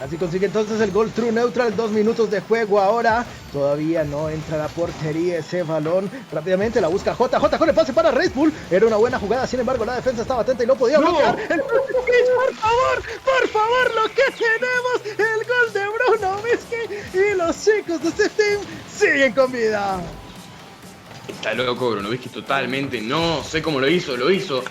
Así consigue entonces el gol true neutral, 2 minutos de juego ahora. Todavía no entra a la portería ese balón. Rápidamente la busca JJ con el pase para Red Bull. Era una buena jugada, sin embargo la defensa estaba atenta y no podía bloquear. El próximo pitch, por favor, lo que tenemos. El gol de Brown no, Messi, y los chicos de este team siguen con vida. Está loco, Brunoviski, totalement. Non, c'est comment lo hizo.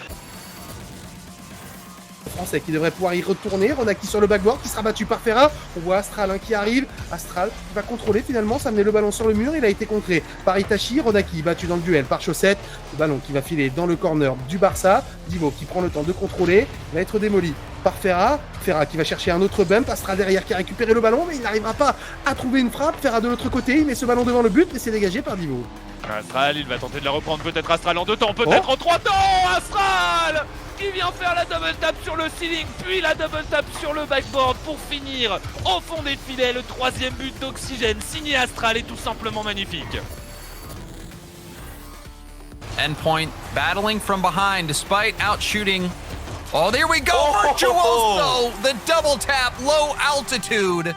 Français qui devrait pouvoir y retourner. Ronaki sur le backboard qui sera battu par Ferra. On voit Astral qui arrive. Astral va contrôler finalement, s'amener le ballon sur le mur. Il a été contré par Itachi. Ronaki battu dans le duel par Chaussette. Le ballon qui va filer dans le corner du Barça. Divo qui prend le temps de contrôler. Va être démoli par Ferra. Ferra qui va chercher un autre bump. Astral derrière qui a récupéré le ballon, mais il n'arrivera pas à trouver une frappe. Ferra de l'autre côté. Il met ce ballon devant le but, mais c'est dégagé par Divo. Astral, il va tenter de la reprendre, peut-être Astral en 2 temps, peut-être en 3 temps. Astral qui vient faire la double tap sur le ceiling, puis la double tap sur le backboard pour finir au fond des filets. Le 3e but d'Oxygène signé Astral est tout simplement magnifique. Endpoint battling from behind despite out shooting. Oh, there we go, Virtuoso! The double tap, low altitude.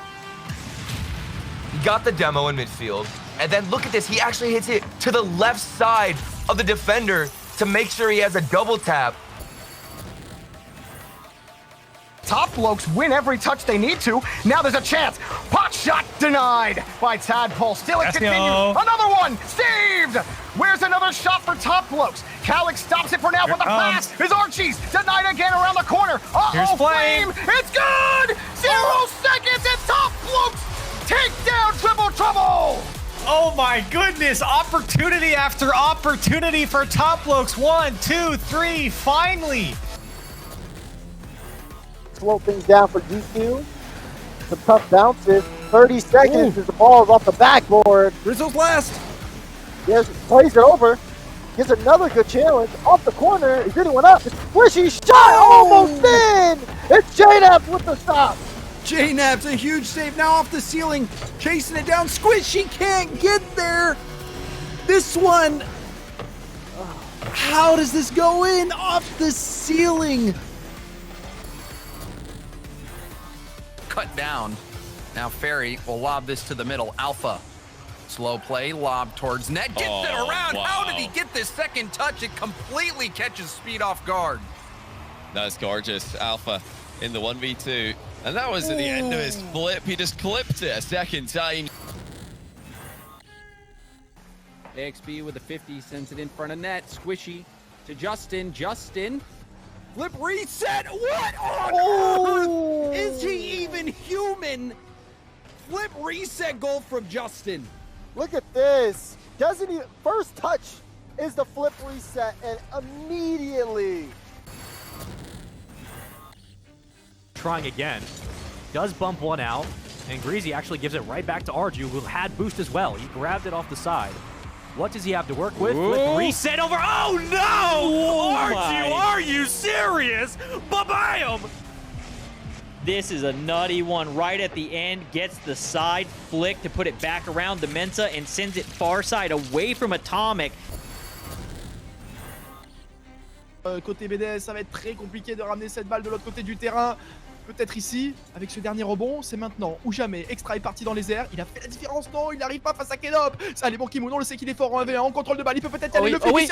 He got the demo in midfield, and then look at this, he actually hits it to the left side of the defender to make sure he has a double tap. Top blokes win every touch they need to. Now there's a chance. Pot shot denied by Tadpole. Still it continues. Another one saved. Where's another shot for Top blokes? Calix stops it for now, but the pass is Archie's. Denied again around the corner. Uh-oh, Flame. It's good. 0 seconds and Top blokes take down Triple Trouble. Oh my goodness, opportunity after opportunity for Top blokes. 1, 2, 3, finally. Slow things down for GQ. Some tough bounces. 30 seconds as the ball is off the backboard. Rizzo's last. Yes, plays it over. Gets another good challenge. Off the corner. Is anyone up? It's Squishy shot. Almost in. It's J-Nap with the stop. J-Nap's a huge save now off the ceiling. Chasing it down. Squishy can't get there. This one. How does this go in? Off the ceiling. Cut down. Now Ferry will lob this to the middle. Alpha. Slow play, lob towards net. Gets it around. Wow. How did he get this second touch? It completely catches Speed off guard. That's gorgeous. Alpha in the 1v2. And that was at the end of his flip. He just clipped it a second time. AXB with a 50 sends it in front of net. Squishy to Justin. Justin. Flip reset. What on earth? Is he even human? Flip reset goal from Justin. Look at this. Doesn't he? First touch is the flip reset, and immediately. Trying again. Does bump one out, and Greasy actually gives it right back to Arju, who had boost as well. He grabbed it off the side. What does he have to work with? Flip reset over. Oh no! Arju, are you serious? Ba-bam! This is a nutty one right at the end. Gets the side flick to put it back around the Mensa and sends it far side away from Atomic. Côté BDS, ça va être très compliqué de ramener cette balle de l'autre côté du terrain. Peut-être ici, avec ce dernier rebond, c'est maintenant ou jamais. Extra est parti dans les airs, il a fait la différence, non, il n'arrive pas face à Kenop. Ça, les bons Kimono, on le sait qu'il est fort en 1v1, en contrôle de balle, il peut peut-être y aller, le fait avec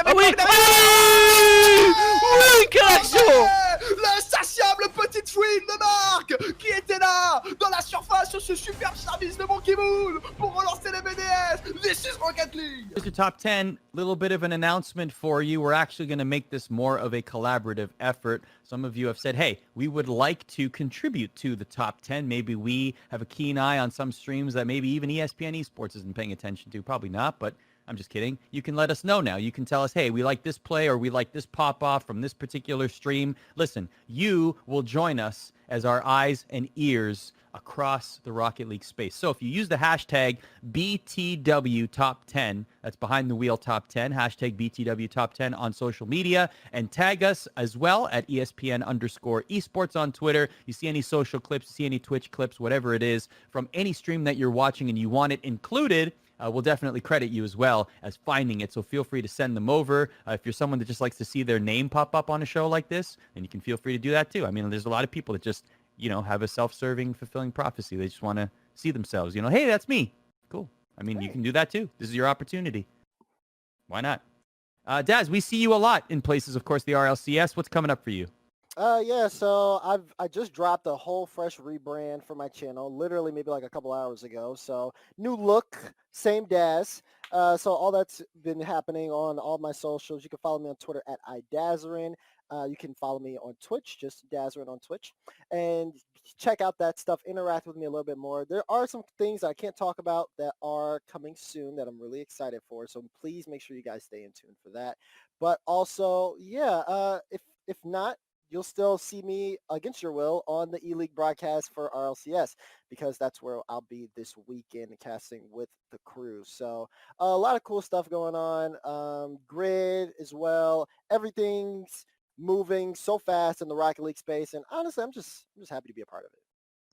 l'insatiable petite fouine de Marc, qui était là, dans la surface, sur ce superbe service de bon Kimoun, pour relancer les BDS. This is Rocket League. Here's your top 10. Little bit of an announcement for you. We're actually going to make this more of a collaborative effort. Some of you have said, hey, we would like to contribute to the top 10. Maybe we have a keen eye on some streams that maybe even ESPN Esports isn't paying attention to. Probably not, but I'm just kidding. You can let us know now. You can tell us, hey, we like this play or we like this pop-off from this particular stream. Listen, you will join us as our eyes and ears across the Rocket League space. So if you use the hashtag BTW Top 10, that's behind the wheel Top 10, hashtag BTW Top 10 on social media, and tag us as well at ESPN_esports on Twitter. You see any social clips, see any Twitch clips, whatever it is, from any stream that you're watching and you want it included, we'll definitely credit you as well as finding it. So feel free to send them over. If you're someone that just likes to see their name pop up on a show like this, then you can feel free to do that too. I mean, there's a lot of people that just, you know, have a self-serving, fulfilling prophecy. They just want to see themselves, you know, hey, that's me. Cool. I mean, you can do that too. This is your opportunity. Why not? Daz, we see you a lot in places, of course, the RLCS. What's coming up for you? Yeah, so I just dropped a whole fresh rebrand for my channel, literally maybe like a couple hours ago. So new look, same Daz. So all that's been happening on all my socials. You can follow me on Twitter at iDazerin. You can follow me on Twitch, just Dazerin on Twitch, and check out that stuff. Interact with me a little bit more. There are some things I can't talk about that are coming soon that I'm really excited for. So please make sure you guys stay in tune for that. But also, yeah, if not, you'll still see me against your will on the E-League broadcast for RLCS because that's where I'll be this weekend casting with the crew. So a lot of cool stuff going on. Grid as well. Everything's moving so fast in the Rocket League space, and honestly, I'm just happy to be a part of it.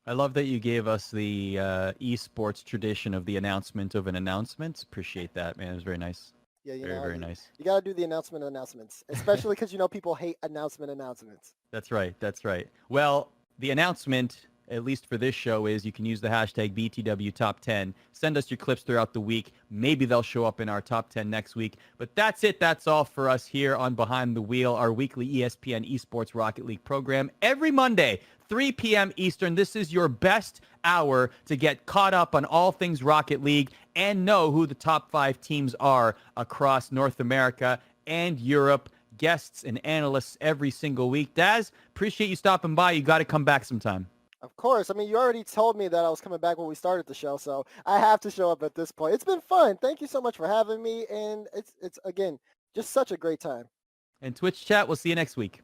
I love that you gave us the esports tradition of the announcement of an announcement. Appreciate that, man. It was very nice. Yeah, very, very nice. You got to do the announcements, especially because people hate announcements. That's right. That's right. Well, the announcement, at least for this show, is you can use the hashtag BTW Top 10. Send us your clips throughout the week. Maybe they'll show up in our Top 10 next week. But that's it. That's all for us here on Behind the Wheel, our weekly ESPN Esports Rocket League program. Every Monday, 3 p.m. Eastern. This is your best hour to get caught up on all things Rocket League and know who the top 5 teams are across North America and Europe. Guests and analysts every single week. Daz, appreciate you stopping by. You got to come back sometime. Of course. I mean, you already told me that I was coming back when we started the show, so I have to show up at this point. It's been fun. Thank you so much for having me, and it's again, just such a great time. And Twitch chat, we'll see you next week.